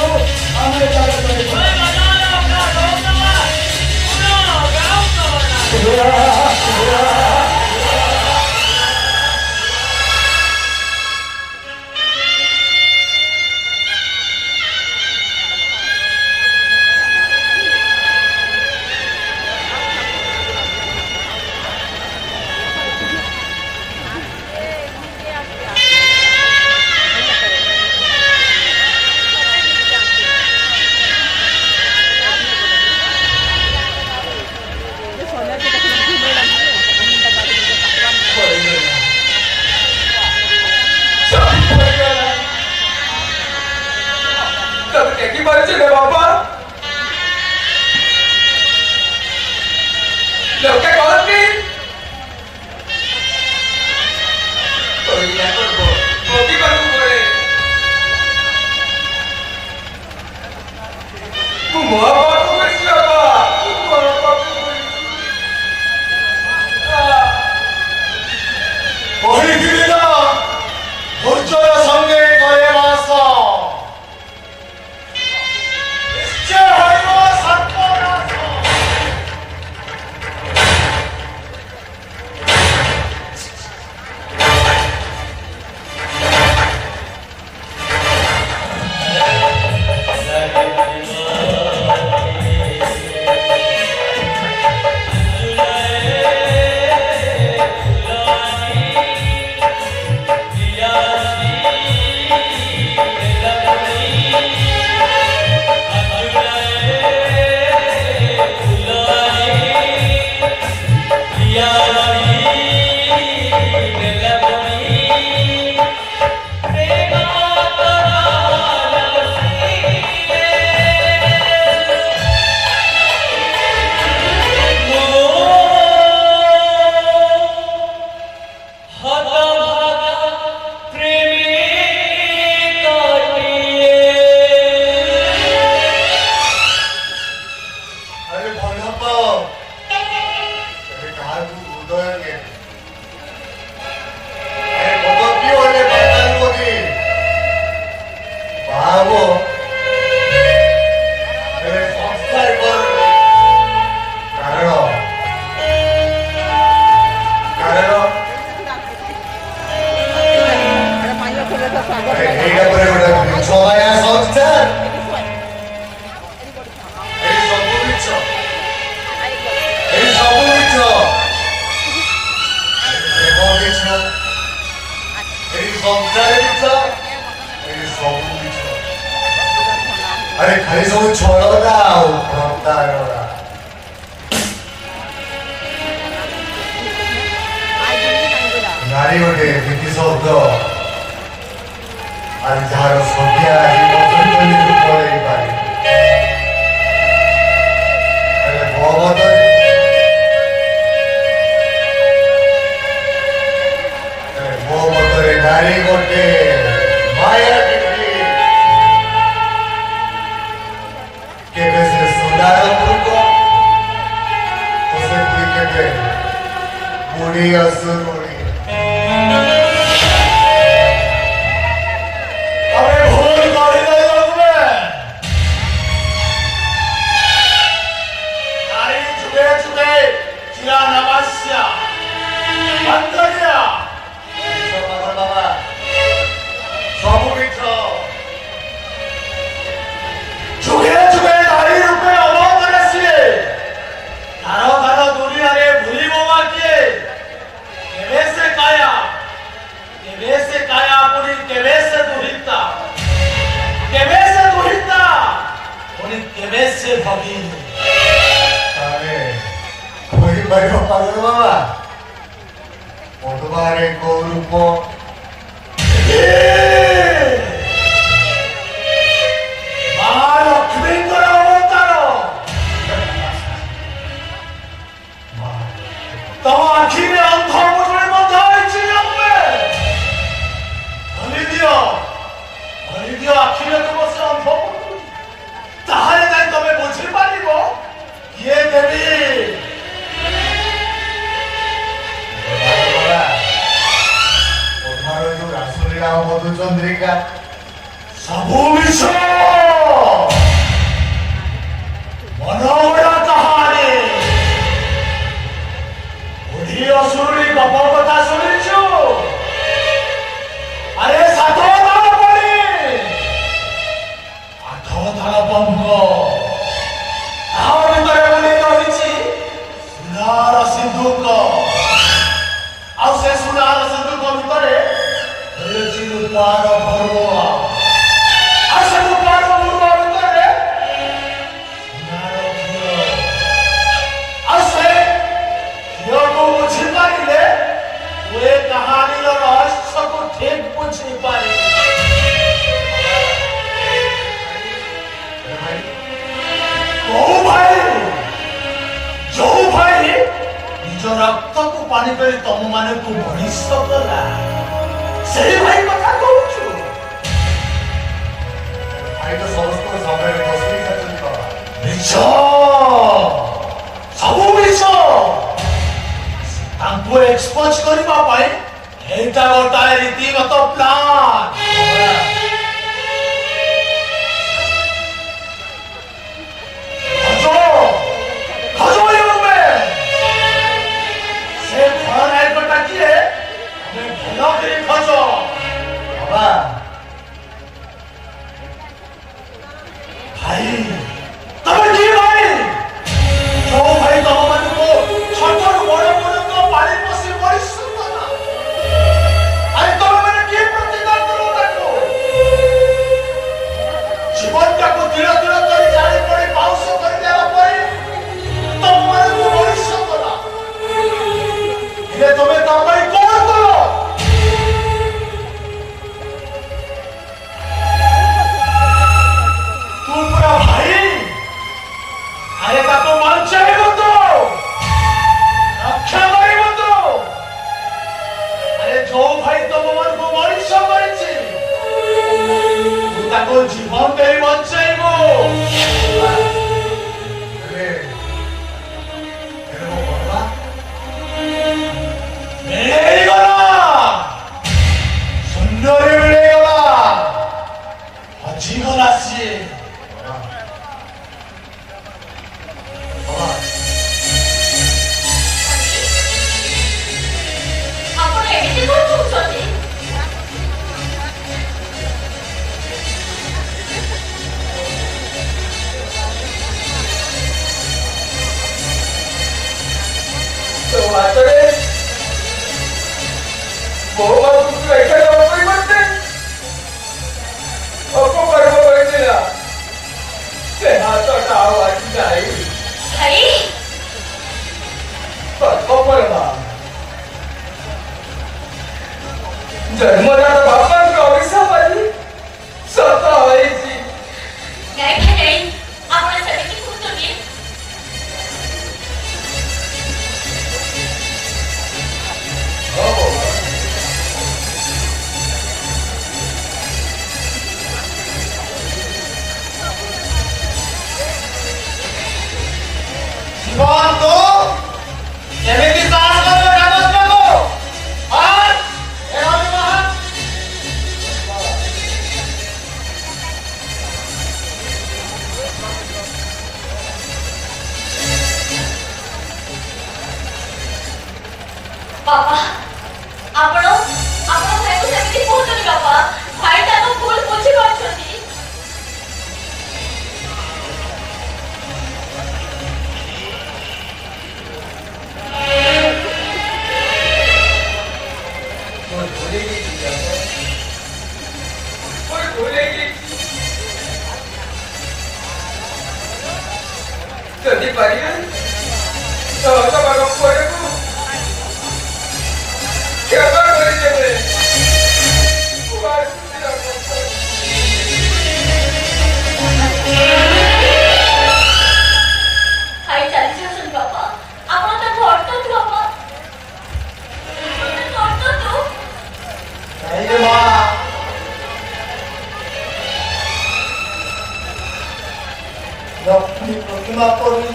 আমি জায়গা করে ପଳେଇବା ନହେଲେ ଅପରା ରହୁନବା। ପୁନଃ ଗାଉନବା ନା। ତମେ ଦେଖିପାରୁଛ ନା ବାପା ଲୋକେ କହନ୍ତି ଭୋଗିବାକୁ ପଡେ ମୁଁ ମୋ ପାଖକୁ ଆସିଛି ବାପା ମୋ ପାଖକୁ କହିଥିଲି ନା ଧୈର୍ଯ୍ୟର ସଙ୍ଗେ କରେ ବାସ ନିଶ୍ଚୟ ହୋଇବ ସର୍ବନାଶ। अरे भला तो अरे कहाँ तू उदय के अरे कतो की होले बदल कोनी बाबू अरे संस्कार कर कारण अरे एटा परे बडा छवाया संस्कार अरे खाली सब छलना ଆଉ ପ୍ରତାରଣା ନାରୀ ଗୋଟେ ନୀତି ଶବ୍ଦ ଆଜି ଯାହାର ସଂଖ୍ୟା ଆଜି ପଞ୍ଚଲିକୁ ପଳେଇ ପାରେ ହେଲେ ମୋ ମତରେ ନାରୀ ଗୋଟେ ମାୟା ଟିକି କେବେ ସେ ସୁନାର ମୃଗ ତ ସେ ପୁଣି କେବେ ବୁଢ଼ୀ ଅସୁରୁଣୀ अरे भूल कर दे तुमने ସେ ଭାବି ତାହେଲେ କହିପାରିବ ପାଗଳ ବାବା ପଦ୍ମାରେ କୋଉ ରୂପ ମା ଲକ୍ଷ୍ମୀଙ୍କର ଅବତାର ତମ ଆଖିରେ ଅନ୍ଧ ମୁଠୁଳି ବନ୍ଧା ହେଇଛି ଦିଅ ଆଖିରେ ତୁମ ସେ ଅନ୍ଧ ମୁଠୁଳି ତାହେଲେ ଯାଇ ତମେ ବୁଝିପାରିବ କିଏ ଦେବୀ ପଦ୍ମାର ଯୋଉ ରାସଲୀଳା ମଧୁଚନ୍ଦ୍ରିକା ସବୁ ବିଷ ମନଗଢ଼ା କାହାଣୀ ବୁଢ଼ୀ ଅସୁରୁଣୀ ଗପ କଥା ଶୁଣିଛୁ ଆରେ 7 ଧାଳ ପଡ଼ି 8 ଧାଳ ପଙ୍କ ତା ଭିତରେ ବୋଲି ରହିଛି ସୁନାର ସିନ୍ଧୁକ ଆଉ ସେ ସୁନାର ସିନ୍ଧୁକ ଭିତରେ ରହିଛି ରୂପାର ଭରୁଆ ଆଉ ସେ ରୂପାର ଭରୁଆ ଭିତରେ ସୁନାର କ୍ଷୀର ଆଉ ସେ କ୍ଷୀରକୁ ବୁଝିପାରିଲେ ତୁ ଏ କାହାଣୀର ରହସ୍ୟକୁ ଠିକ୍ ବୁଝିପାରିବୁ ଯୋଉ ଭାଇ ନିଜ ରକ୍ତକୁ ପାଣି କରି ତମ ମାନଙ୍କୁ ମଣିଷ କଲା ସେଇ ଭାଇ କଥା କହୁଛୁ ଭାଇ ତ ସମସ୍ତଙ୍କ ସମୟରେ ବସି ଯାଉଛନ୍ତି ବାବା ମିଛ ସବୁ ମିଛ ତାଙ୍କୁ ଏକ୍ସପୋଜ କରିବା ପାଇଁ ଏଇଟା ଗୋଟାଏ ରୀତିଗତ ପ୍ଲାନ୍ ସେ ଖଳନାୟକଟା କିଏ ଆମେ ଭଲ କରି ଖୋଜ ବାବା ଭାଇ ତମେ କି ଭାଇ ଯୋଉ ଭାଇ ତମ ମାନଙ୍କୁ ଛୋଟରୁ ବଡ ପର୍ଯ୍ୟନ୍ତ ପାଣି ପଶି ପରିଶ୍ରମ କଲା ଆରେ ତମେ ମାନେ କିଏ ପ୍ରତିଦାନ ଦେଲ ତାକୁ ଜୀବନଟାକୁ ଧୀରେ ଧୀରେ କରି ଜାଳି ପଡି ପାଉଁଶ କରିଦେଲା ପରେ ତମ ମାନଙ୍କୁ ପରିଶ୍ରମ କଲା ହେଲେ ତମେ ତା ପାଇଁ କଣ କଲ ତୁ ପୁରା ଭାଇ ଆରେ ତାକୁ ବଞ୍ଚାଇବ ତ ରକ୍ଷା କରିବ ତ ଆରେ ଯୋଉ ଭାଇ ତମ ମାନଙ୍କୁ ମଣିଷ କରିଛି ତୁ ତାକୁ ଜୀବନ ଦେଇ ବଞ୍ଚାଇବ ହେଲେ ମୋ ବାବା ମିଳେଇଗଲା ସୁନ୍ଦରୀ ମିଳେଇଗଲା ହଜିଗଲା ସିଏ ବାବା ଆପଣ ଏମିତି କଣ କହୁଛନ୍ତି तो हातरे मोहम्मद तुझे ऐसा नौकरी बनते अको कर्म करायचे ना ते हाताचा आवाज नाही भाई परमा जन्मदाता बापांची अभिशापाची स्वतः व्हायची नाही आपण सगळी कुठून Quanto? Keମିତି taas kamu dapat kamu? Hat? Kami mahat? बाबा आपण ଭାଇକୁ ସେମିତି କହୁଛନ୍ତି ବାପା ଭାଇ ତାକୁ ଭୁଲ ବୁଝିପାରୁଛନ୍ତି ଯଦି ପାରିବେ ସହଜ ଭାଗ ପୁଅକୁ କ୍ଷମା କରିଦେବେ। ଭାଇ ଚାଲି ଯାଉଛନ୍ତି ବାପା। ଆପଣ ତାଙ୍କୁ ଅଟକାନ୍ତୁ ବାପା। ଅଟକାନ୍ତୁ। କାହିଁକି ମା ଲକ୍ଷ୍ମୀ ପ୍ରତିମା ପରି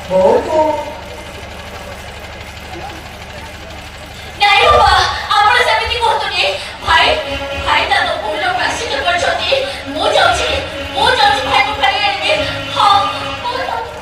ବହୁତ ନାଇଁ ବାପା ଆପଣ ସେମିତି କୁହନ୍ତୁନି। ଭାଇ ଭାଇ ତାଙ୍କ ଭଉଣୀର ପ୍ରାଶ୍ଚିତ୍ୟ କରିଛନ୍ତି। ମୁଁ ଯାଉଛି ଭାଇକୁ ଫେରାଇ ଆଣିବି। ହଁ ମୁଁ ଯାଉଛି।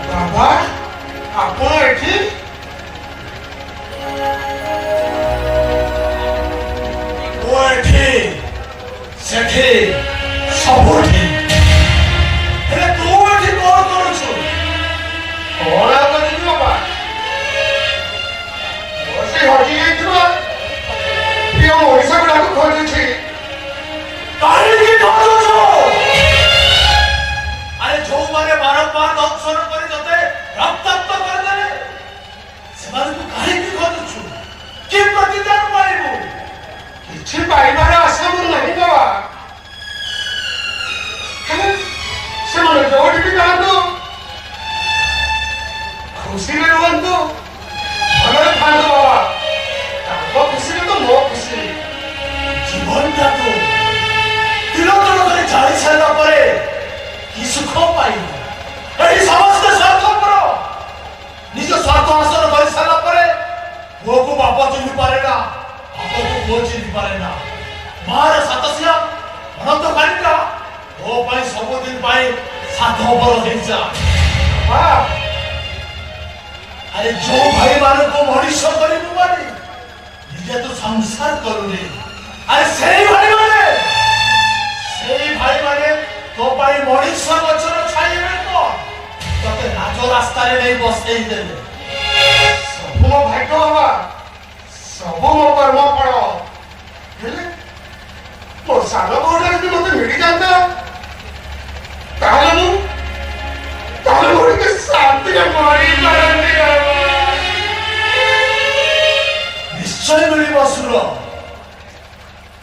ବାବା ଆପଣ ଏଠି ମୁଁ ଏଠି ସେଠି ସବୁଠି ହେଲେ ତୁ ଏଠି କଣ କରୁଛୁ? କଣ ଆଉ କରିବି ବାବା? ବସି ହଜି ଯାଇଥିବା ପ୍ରିୟ ମଣିଷ ଗୁଡାକୁ ଖୋଜୁଛି। କାହିଁକି ଖୋଜୁଛୁ? ଆରେ ଯୋଉମାନେ ବାରମ୍ବାର ଦଂଶନ କରି ତତେ ରକ୍ତାକ୍ତ କରିଦେଲେ ସେମାନଙ୍କୁ କାହିଁକି ଖୋଜୁଛୁ? କି ପ୍ରତିଦାନ ପାଇବୁ? କିଛି ପାଇବାର ଆଶା ମୋର ନାହିଁ ବାବା। ହେଲେ ସେମାନେ ଯୋଉଠି ବି ଯାଆନ୍ତୁ ଖୁସିରେ ରୁହନ୍ତୁ, ଭଲରେ ଥାଆନ୍ତୁ ବାବା। ତାଙ୍କ ଖୁସିରେ ତ ମୋ ଖୁସି। ଜୀବନଟାକୁ ତିଳ ତିଳ କରି ଜାଳି ସାରିଲା ପରେ କି ସୁଖ ପାଇବୁ? ଏହି ସମସ୍ତ ସ୍ୱାର୍ଥପର ନିଜ ସ୍ୱାର୍ଥ ହାସଲ କରି ସାରିଲା ପରେ ପୁଅକୁ ବାପ ଚିହ୍ନି ପାରେ ନା, ବାପକୁ ପୁଅ ଚିହ୍ନି ପାରେ ନା। ମାର ସାତସିଆ ଅନନ୍ତ କାଳିକା ମୋ ପାଇଁ ସବୁଦିନ ପାଇଁ ସାଧବର ହେଇଯା ଆରେ ଯୋଉ ଭାଇମାନଙ୍କୁ ମଣିଷ କରିବୁ ମାନେ ନିଜେ ତ ସଂସାର କରୁନି ଆରେ ସେଇ ଭାଇମାନେ ତୋ ପାଇଁ ମଣିଷ ଗଛର ଛାଇବେ ତ ତତେ ରାଜ ରାସ୍ତାରେ ନେଇ ବସେଇ ଦେଲେ ସବୁ ମୋ ଭାଗ୍ୟ ବାବା ସବୁ ମୋ କର୍ମ ଫଳ ହେଲେ ମୋ ସାନ ଭଉଣୀ ଯଦି ମତେ ମିଳିଯାନ୍ତା ତାହେଲେ ମୁଁ ଟିକେ ଶାନ୍ତିରେ ମରିପାରନ୍ତି ନିଶ୍ଚୟ ମିଳିବ ସୁର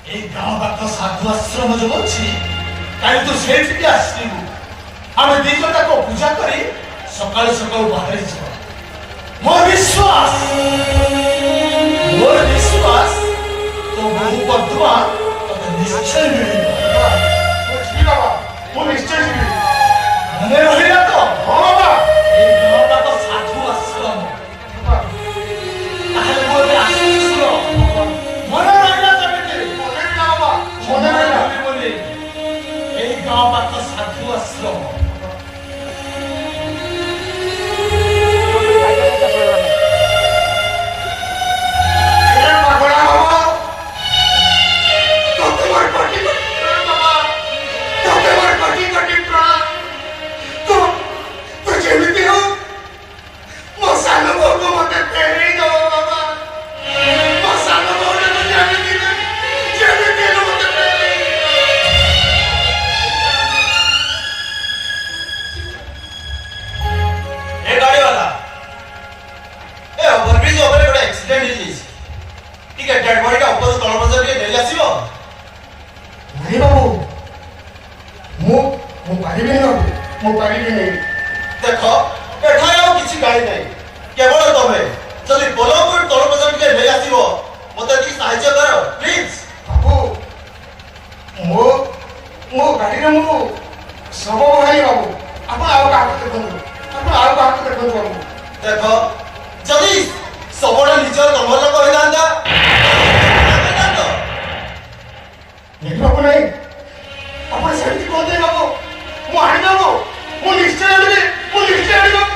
ଏଇ ଗାଁ ପାଖ ସାଧୁ ଆଶ୍ରମ ଯୋଉ ଅଛି କାଲି ତୁ ସେଇଠିକି ଆସିବୁ ଆମେ ଦି ଜଣ ତାକୁ ପୂଜା କରି ସକାଳୁ ସକାଳୁ ବାହାରି ଯିବା ମୋର ବିଶ୍ୱାସ ତୋ ବହୁ ବଧୁଆ ତତେ ନିଶ୍ଚୟ ମିଳିବ ଯିବି ବାବା ମୁଁ ନିଶ୍ଚୟ ଯିବି ମନେ ରହିଲା ତ ହଁ ବାବା ଏଇ ଗାଁ ପାଖ ସାଧୁ ଆଶ୍ରମ ତାହେଲେ ମୁଁ ଏବେ ଆସୁଛି ସୁର ମନେ ରହିଲା କେମିତି ମନେ ରହିଲା ବାବା ମନେ ରହିଲା ବୋଲି ଏଇ ଗାଁ ପାଖ ସାଧୁ ଆଶ୍ରମ ପାଗଳା ବାବା ତତେ ମୋର କୋଟି କୋଟି ପ୍ରଣାମ ବାବା ତତେ ମୋର କୋଟି କୋଟି ପ୍ରଣାମ ତୁ ଯେମିତି ହଉ ମୋ ସାନ ବୋଉକୁ ମତେ ଫେରେଇ ଦବ ବାବା ମୋ ସାନ ବୋଉକୁ ଯେମିତି ହେଲେ ମତେ ଫେରେଇ ए गाड़ी वाला ए ओवरब्रिज ऊपर गोटे एक्सीडेंट हो जाइए ठीक है डेड बॉडी का ऊपर तल बजार के ले आसीबो नहीं बाबू ମୁଁ ପାରିବିନି ବାବୁ ମୁଁ ପାରିବିନି देखो एठारे ଆଉ କିଛି ଗାଡ଼ି ନାହିଁ କେବଳ ତମେ ଯଦି ବୋଲପୁର ତଳ ବଜାର के ले आसीबो ମତେ ଟିକେ ସାହାଯ୍ୟ କର ପ୍ଲିଜ ବାବୁ ମୋ ଗାଡ଼ିରେ ମୁଁ ଶବ ଭାଇ ବାବୁ ଆପଣ ଆଉ କାହାକୁ ଦେଖନ୍ତୁ ବାବୁ देखो ଯଦି ସବୁବେଳେ ନିଜର ତମର ଲୋକ ହେଇଥାନ୍ତା ଦେଖିବାକୁ ନାହିଁ ଆପଣ ସେମିତି କୁହନ୍ତି ବାବୁ ମୁଁ ଆଣିଦେବୁ ମୁଁ ନିଶ୍ଚୟ ଆଣିବି ବାବୁ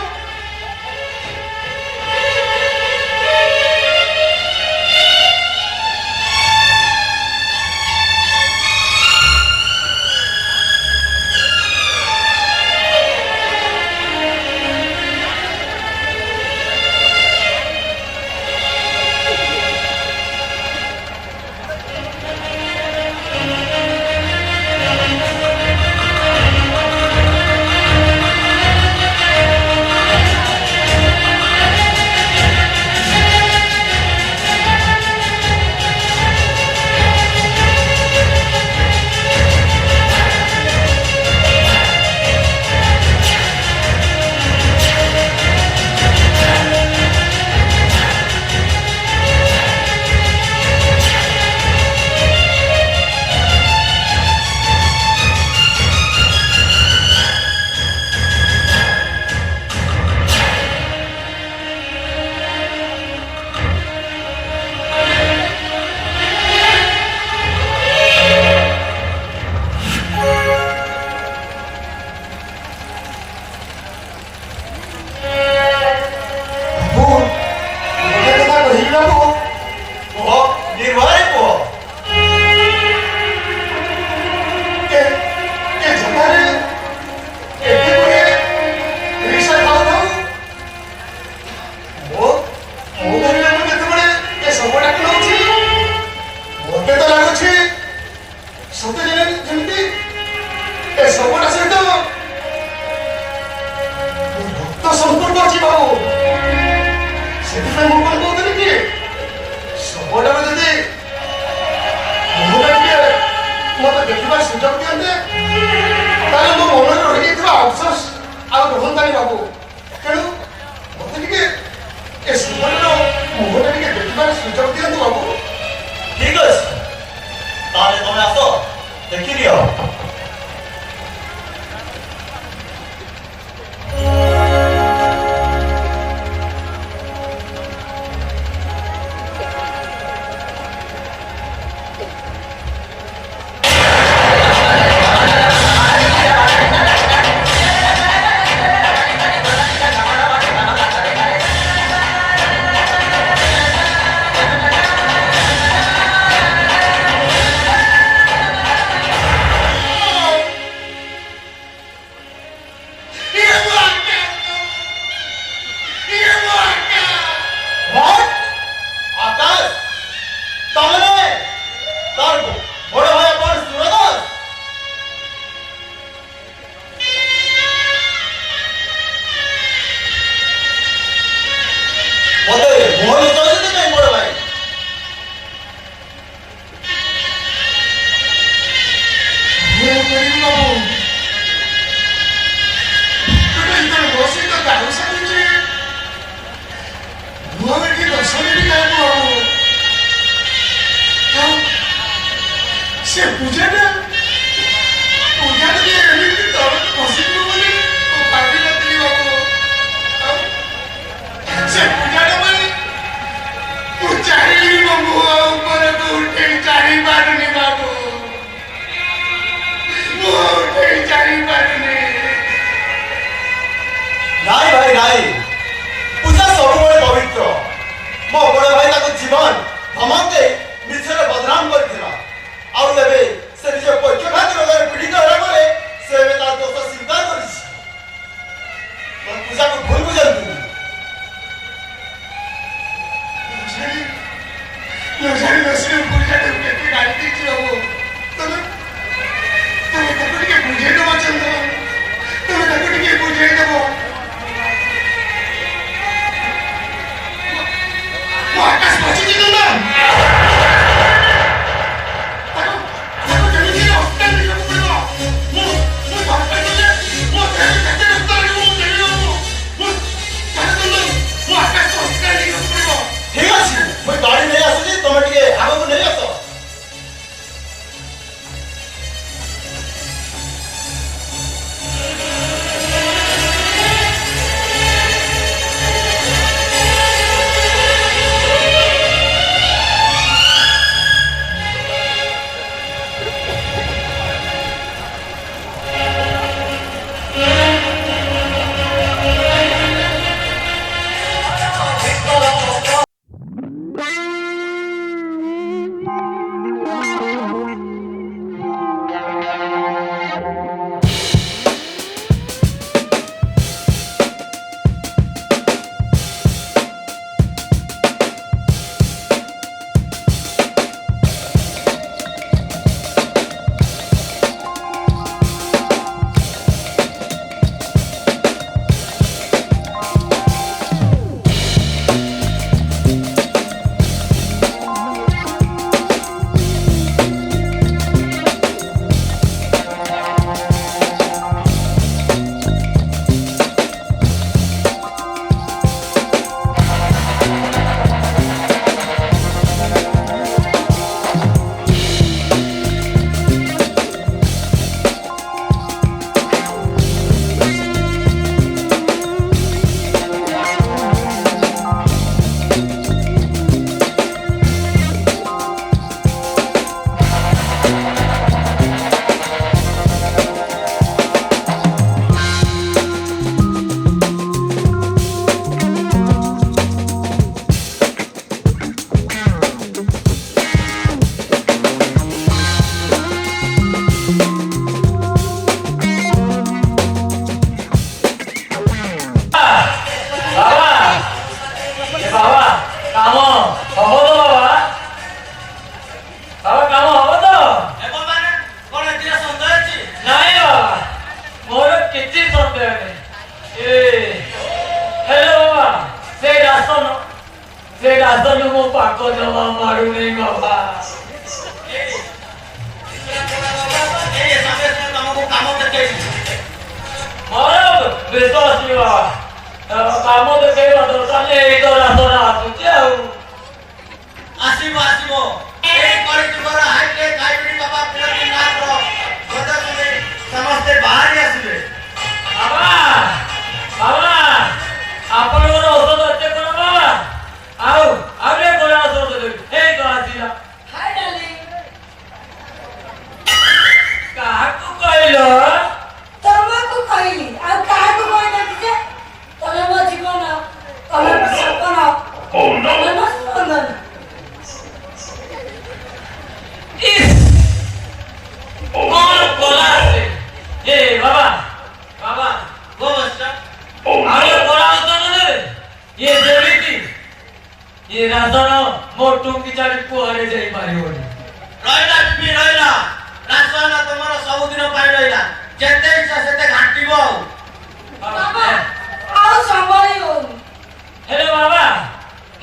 ମତେ ମୁହଁ ଲୁଚାଉଛନ୍ତି କାଇଁ ବଡ ଭାଇ? ମୁଁ କରିବି ବାବୁ। ଗୋଟେ ଇତର ବସି ତ ଗାଉ ସାରିଛି। ମୁଁ ଏଠି 10 ମିନିଟ୍ କାହିଁକି ବାବୁ? ଆଉ ସେ ପୂଜାଟା ଟିକେ ଏମିତି ତଳକୁ ବସିଯିବ ବୋଲି ମୁଁ ଭାବିନଥିଲି ବାବୁ। ଆଉ ସେ ପୂଜାଟା ପାଇଁ ମୁଁ ଚାହିଁଲି ମୋ ମୁହଁ ଉପରକୁ ଉଠେଇ ଚାହିଁପାରୁନି ବାବୁ। ମୁହଁ ଉଠେଇ ଚାହିଁପାରୁନି। ନାଇଁ ଭାଇ ନାଇଁ, ପୂଜା ସବୁବେଳେ ପବିତ୍ର। ମୋ ବଡ ଭାଇ ତାକୁ ଜୀବନ ଧମକ ଦେଇ ମିଛରେ ବଦନାମ କରିଥିଲା। ଆଉ ଏବେ ସେ ନିଜ ପକ୍ଷଘାତ ରୋଗରେ ପୀଡ଼ିତ ହେଲା ପରେ ସେ ଏବେ ତା ଦୋଷ ସ୍ୱୀକାର କରିଛି। ପୂଜାକୁ ଭୁଲ ବୁଝନ୍ତୁନି। ଲଜାରି ଦୋଷରେ ପୂଜାଟାକୁ କେତେ ଗାଳି ଦେଇଛି ବାବୁ। ତମେ ତାକୁ ଟିକେ ବୁଝେଇଦବ ଚନ୍ଦ୍ର। ତମେ ତାକୁ ଟିକେ ବୁଝେଇଦବ। ମୋ ଆକାଶ ବସିଛି ଚନ୍ଦ୍ର। ତାକୁ କେମିତି ହସ୍ପିଟାଲ ନେବାକୁ ପଡ଼ିବ। ମୁଁ ଦରକାର କଲେ ମୋ ଦେହରେ କେତେ ରକ୍ତ ଲାଗିବ ମୁଁ ଜାଣିବାକୁ। ମୁଁ ଆକାଶ ହସ୍ପିଟାଲ ନେବାକୁ ପଡ଼ିବ। ଠିକ ଅଛି, ମୁଁ ଗାଡ଼ି ନେଇ ଆସୁଛି, ତମେ ଟିକେ ଆଗକୁ ନେଇ ଆସ।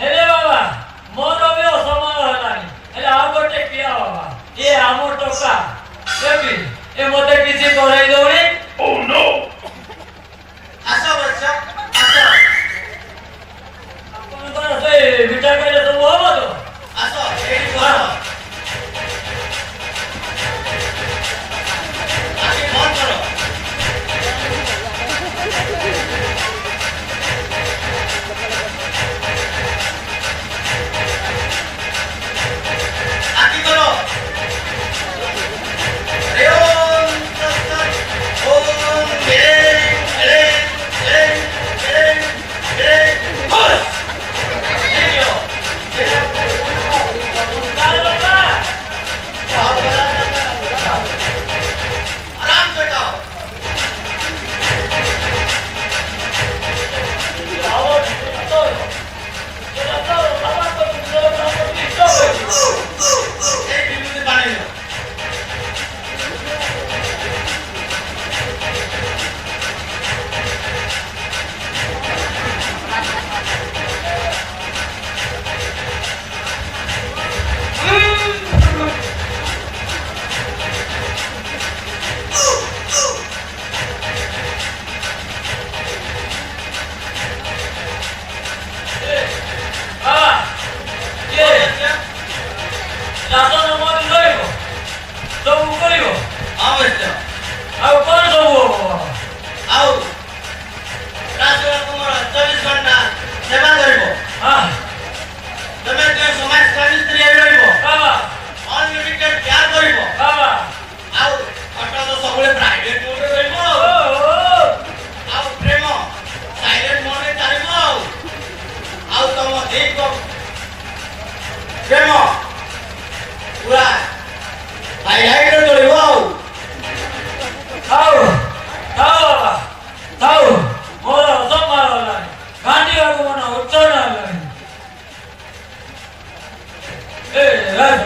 ହେଲେ ବାବା ମୋର ବି ଅସମୟ ହେଲାଣି ହେଲେ ଆଉ ଗୋଟେ କିଆ ବାବା ଏ ଆମ ଟଙ୍କା ଦେବି ଏ ମତେ କିଛି କରେଇ ଦଉନି ଆସ ବଚ୍ଚା ଆସ ଆପଣଙ୍କର ସେ ମିଠା ଖାଇଲେ ସବୁ ହବ ତ ଆସ ଏଇଠି ବସ ଆଖି ବନ୍ଦ କର ଆଖି କର ଓମ୍ ତତ୍ସତ୍ ଓମ୍ ହସ୍ ଦେଖିଓ କାଳେ ବାବା आराम से खाओ आओ तो ये तो बाबा तो तो एक बिल्कुल से पानी लो ବାବା ये ରାସନ ମରି ରହିବ ସବୁ କରିବ हाँ बच्चा ଆଉ କଣ ସବୁ ହବ आओ राजू तुम्हारा 24 घंटा सेवा करिबो ହଁ तमे तो समाज सेवी स्त्री रहिबो ବାବା अनलिमिटेड प्यार करिबो ବାବା आओ अटा तो सबले प्राइवेट मोड रहिबो आओ प्रेम साइलेंट मोड रे चालिबो आओ तम देखो प्रेम पूरा हाईलाइट रे चलिबो ଥାଉ ଥାଉ ବାବା ଥାଉ ମୋର ଅସମ୍ଭାଳ ହେଲାଣି କାନ୍ଦିବାକୁ ମନ ଉଚ୍ଚନ ହେଲାଣି ଏ ରାଜ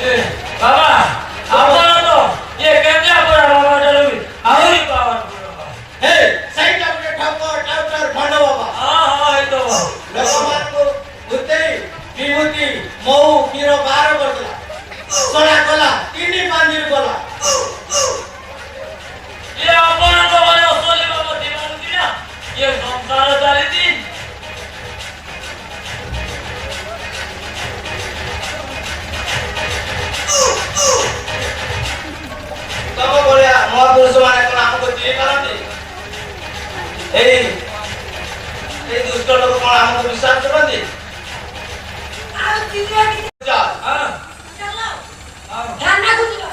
ଏ ବାବା ଆପଣ ତ ଇଏ କେନ୍ଦ୍ରାପଡ଼ା ବାବା ଠାରୁ ବି ଆହୁରି ପାୱାରଫୁଲ ବାବା हे सही टाइम ठाकुर टाउटर भंड बाबा ହଁ ହଁ ଏଇ ତ ଲୋକମାନ को बुद्धि विभूति मऊ कीर बार करला सोना कला तीन पांजीर कला ଇଏ ଆପଣଙ୍କ ଘରେ ଅସଲି ବାବା ଦିନକୁ ଦିନ ଇଏ ସଂସାର ଚାଲିଛି तब बोलिया महापुरुष माने कोन हमको चिनी पारंती ए दुष्ट लोग कोन हमको विश्वास करंती ଆଉ ଦିନେ चल ହଁ ଚାଲ ହଁ ଧାନକୁ ଯିବା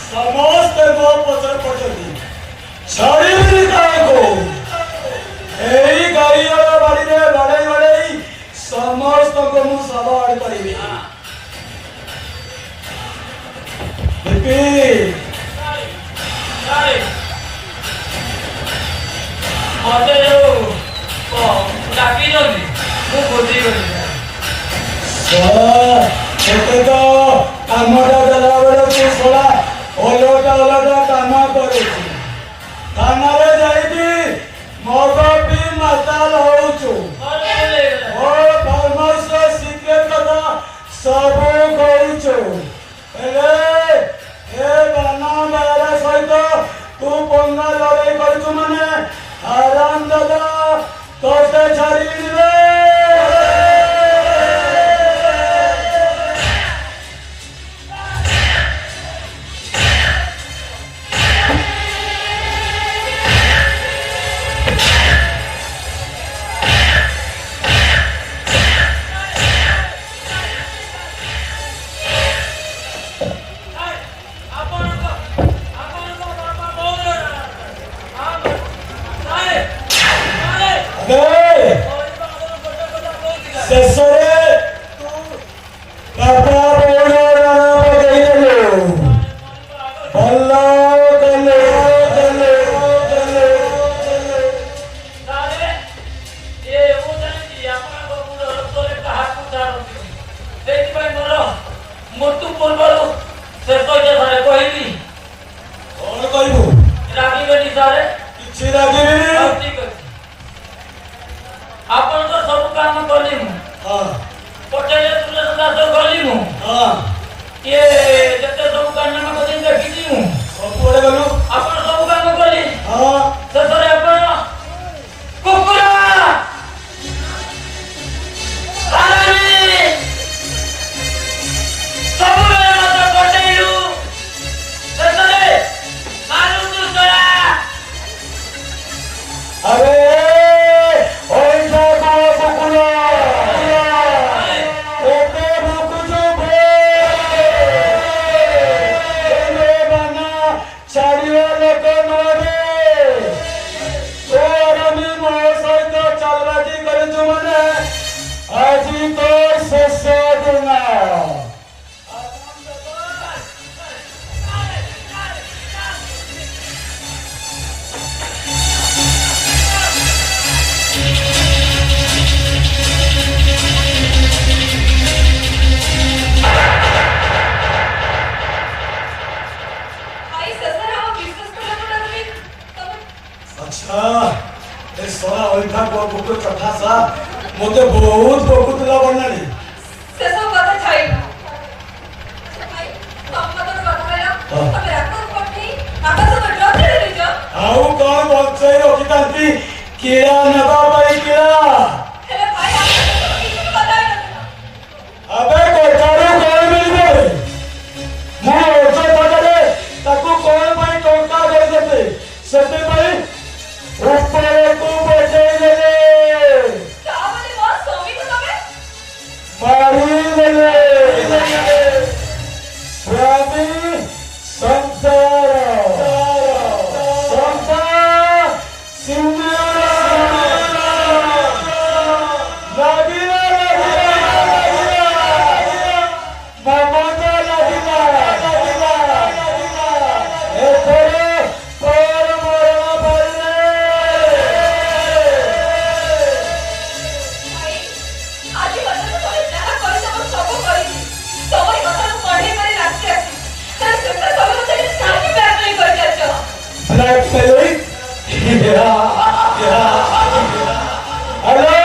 ସମସ୍ତେ ମୋ ପଛରେ ପଡୁଛନ୍ତି ଛାଡ଼ିବିନି କାହାକୁ ଏଇ ଗାଈର ବାଡ଼ିରେ ବାଡ଼େଇ ବାଡ଼େଇ ସମସ୍ତଙ୍କୁ ମୁଁ ଶବ ଆଣି ପାରିବି ମତେ ଯୋଉ ଡାକିଛନ୍ତି ମୁଁ ବୁଝିଗଲି କେତେ ତ କାମଟା ଦେଲା ବେଳକୁ ଶଳା ଓଲଟା କାମ କରୁଛି ଥାନାରେ ଯାଇକି ମଦ ପିଇ ମାତାଲ ହଉଛୁ ଓ ଫାର୍ମାସ ସିକ୍ରେଟ କଥା ସବୁ କହୁଛୁ ହେଲେ ଏ ବାନା ବେହେରା ସହିତ ତୁ ପଙ୍ଗା ଲଢ଼େଇ କରୁଛୁ ମାନେ ଆରାମ ଦାଦା ତୋତେ ଛାଡ଼ିବିନି ରେ ଶେଷରେ ବାପା ବୋଉର ନାମ ଦେଇଦେଲୁ। ଭଲ ଦେଲେ ଦେଲେ ଦେଲେ ଦେଲେ। ତାହେଲେ ଏ ମୁଁ ଜାଣିଛି ଆପଣଙ୍କ ମୁଣ୍ଡ ରକ୍ତରେ କାହାକୁ ଛାଡ଼ନ୍ତି। ସେଇଥିପାଇଁ ମୋର ମୃତ୍ୟୁ ପୂର୍ବରୁ ଶେଷ ଇଚ୍ଛା କହିବି। କଣ କହିବୁ? ରାଗିବେନି ସାରେ? କିଛି ରାଗିବିନି। ହଉ ଠିକ ଅଛି। ଆପଣଙ୍କ ସବୁ କାମ କଲି ମୁଁ। ହଁ ପଠେଇଲେ ତୁଲେ ଦାସ ଗଲି ମୁଁ। ହଁ ଇଏ ଯେତେ ସବୁ କାମ କରି ଦେଖିଛି ମୁଁ। ସବୁଆଡେ ଗଲୁ। ଆପଣ ସବୁ କାମ କଲି। ହଁ ଶେଷରେ ଆପଣ କୁକୁର ହାରାମି ସବୁବେଳେ ମତେ ପଠେଇଲୁ। ଶେଷରେ ମାରୁ ଦୁଷ୍ଟରା। ଆରେ ଭାଇ ଶେଷରେ ଆମ ବିଶ୍ୱାସ କଲା ପରେ ତମେ ଆଚ୍ଛା ଏ ସରା ଅଇଠା କୁକୁର କଥା ସା ମତେ ବହୁତ ବକୁଥିଲା ବନାଳି। ସେସବୁ କଥା ଛାଡ଼ି ଭାଇ ତମ ମତେ କଥା କହିଲ ତମେ ରାକ୍ଷସ ପଠେଇ ଆକାଶକୁ ଡ୍ରପ୍ ଛାଡ଼ି ଦେଇଛ। ଆଉ କଣ ବଞ୍ଚେଇ ରଖିଥାନ୍ତି କିଳା ନେବା ପାଇଁ କିଳା। ହେଲେ ଭାଇ ଆମ ସହିତ କିଛି କଥା ହେଇନଥିଲା। ଆବେ କଥାରୁ କଣ ମିଳିବ? ମୁଁ ଅଯଥାରେ ତାକୁ କଣ ପାଇଁ ଟଙ୍କା ଦେଇଦେଲି ସେଥିପାଇଁ ଉପରକୁ ପଠେଇ ଦେଲେ ତାମାନେ ମୋ ସ୍ୱାମୀକୁ ତମେ ମାରିଦେଲେ। ସ୍ୱାମୀ ସଂସାର ସଂସାର ସିନ୍ଦୁର ଲାଗିଲା ମମତା ଲାଗିଲା ଏଥରେ ପର ମରଣ ପାଇଲେ। ଭାଇ ଆଜି ପର୍ଯ୍ୟନ୍ତ ତମେ ଯାହା କରିଛ ମୁଁ ସବୁ କରିଛି। ତମରି କଥାକୁ କଢ଼େଇ ମାରି ରାତି ଆସି ତାର ଶେଷରେ ତମେ ମତେ କାହିଁକି ବ୍ଲାକମେଲ୍ କରି ଚାଲିଛ? Blackmailing? ଆରେ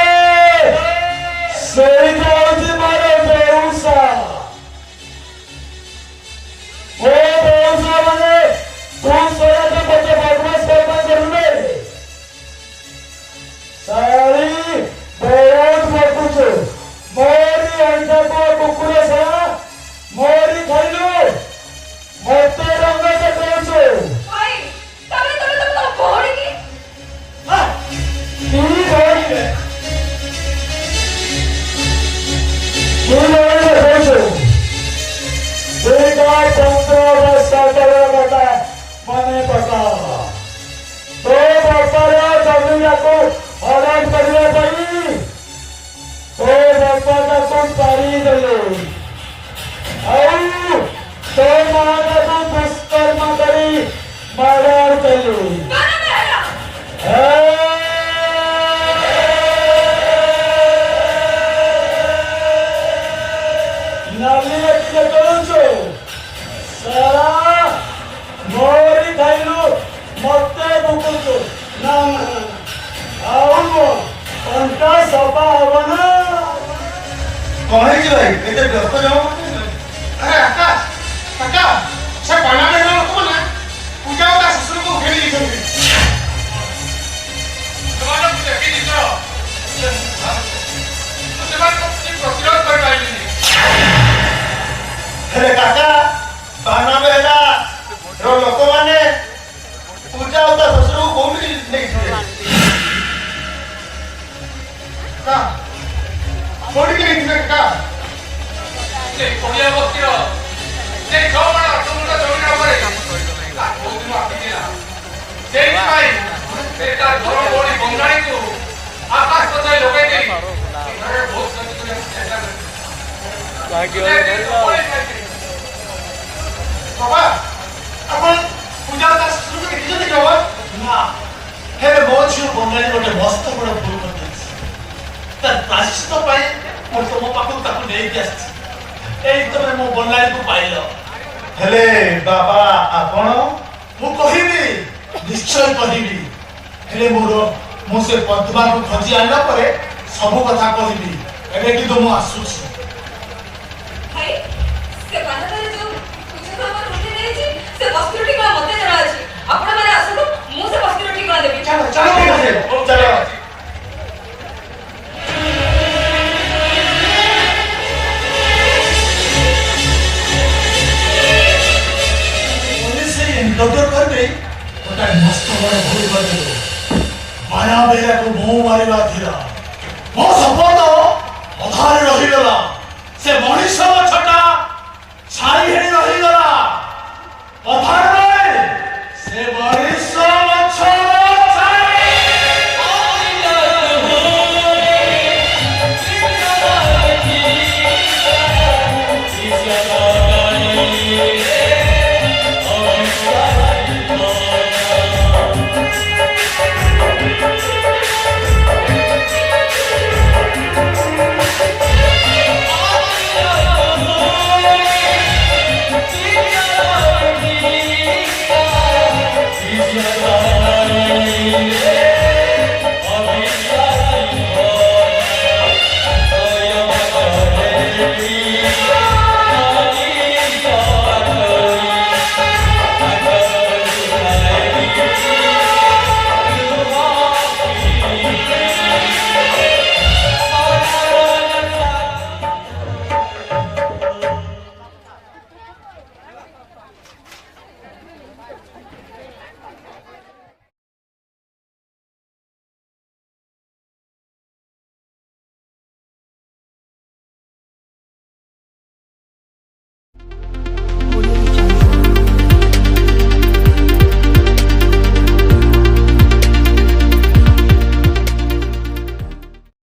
ସେଇଟା ହଉଛି ମୋର ବେଉସା। ମୋ ବେଉସା ମାନେ ତୁ ଶୋୟାଟା ମତେ ବଦମାସ କରିବା କରୁନେ। ଶାଳି ବହୁତ ବକୁଛୁ। ମୋରି ଅଇଠାକୁ କୁକୁର ଶଳା ମୋରି ଖାଇଲୁ ମତେ ରଙ୍ଗ ଦେଖାଉଛୁ। ଭାଇ ତମେ ତମ ଭଉଣୀ କି কি বলছে ସେଇଟା ଚନ୍ଦ୍ର ସଦର କଥା ମନେ ପକା। ତୋ ବାପାର ଜମିଟାକୁ ହଡପ କରିବା ପାଇଁ ତୋ ବାପା ତାକୁ ପାରିଦେଲେ ଆଉ ତୋ ମା ତାକୁ ଦୁଷ୍କର୍ମ କରି ମର୍ଡର କଲେ। ନାଲି ଏଠିରେ କରୁଛୁ ସାରା ମୋରି ଖାଇଲୁ ମତେ ବୁକୁଛୁ। ନା ନା ନା ଆଉ ଅଣ୍ଟା ସଫା ହବ ନା। କଣ ହେଇଛି ଭାଇ ଏତେ ବ୍ୟସ୍ତ ଜମା କରୁଛନ୍ତି? ଆରେ କାକା ସେ ବାନାଡେର ଲୋକମାନେ ପୂଜା ତା ଶ୍ୱଶୁରକୁ ଘେରି ଦେଇଛନ୍ତି। ସେମାନଙ୍କୁ ଦେଖିଛି ତ ସେମାନଙ୍କ ପ୍ରତି ପ୍ରତିରୋଧ କରିପାରିଲିନି। ହେଲେ କାକା ବାନାବେ ହେଲା ଲୋକମାନେ ପୂଜା ତା ଶ୍ୱଶୁରକୁ କୋଉଠି ନେଇଥିଲେ? କୋଉଠିକି ନେଇଥିଲେ କାକା? ସେ କୋଡ଼ିଆ ବସ୍ତିର ସେ 6 ମାଣ 8 ଗୁଣ୍ଠ ଜମି ଉପରେ ବହୁତ ଦିନ ଆସିଥିଲା। ସେଇଥିପାଇଁ ସେ ତା ଘର ଭଉଣୀ ବଙ୍ଗାଳୀକୁ ଆକାଶ ପଛରେ ଲଗେଇ ଦେଇ ଘରେ ବହୁତ ବାବା ଆପଣ ପୂଜା ତାର ଶୁରୁ କରି ଦେଖିଛନ୍ତି କି ବାବା? ନା ହେଲେ ମୋ ଝିଅ ବଙ୍ଗାଳୀ ଗୋଟେ ମସ୍ତ ବଡ଼ ଭୁଲ କରିଦେଇଛି। ତା ପ୍ରାୟଶ୍ଚିତ ପାଇଁ ମୁଁ ତମ ପାଖକୁ ତାକୁ ନେଇକି ଆସିଛି। ଏଇ ତମେ ମୋ ବଙ୍ଗାଳୀକୁ ପାଇଲ। ହେଲେ ବାବା ଆପଣ? ମୁଁ କହିବି, ନିଶ୍ଚୟ କହିବି। ହେଲେ ମୁଁ ସେ ପଦ୍ମାକୁ ଖୋଜି ଆଣିଲା ପରେ ସବୁ କଥା କହିବି। ଏବେ କିନ୍ତୁ ମୁଁ ଆସୁଛି। ଭାଇ ସେ ବାହାରେ ଯୋଉ ପୂଜା ସାମାନ ଉଠି ନେଇଛି ସେ ବସ୍ତ୍ର ଠିକଣା ମତେ ଜଣା ଅଛି। ଆପଣମାନେ ଆସନ୍ତୁ, ମୁଁ ସେ ବସ୍ତ୍ର ଠିକଣା ଦେବି। ଚାଲ ଚାଲ ଠିକ ଅଛି ଚାଲ। ଡକ୍ଟର କରିଦେଇ ଗୋଟେ ମସ୍ତ ବଡ଼ ଭୁଲ କରିଦେଲେ। ମାୟା ବେହେରାକୁ ମୁଁ ମାରିବା ଥିଲା। ମୋ ଶପଥ ଅଧାରେ ରହିଗଲା। ସେ ମଣିଷ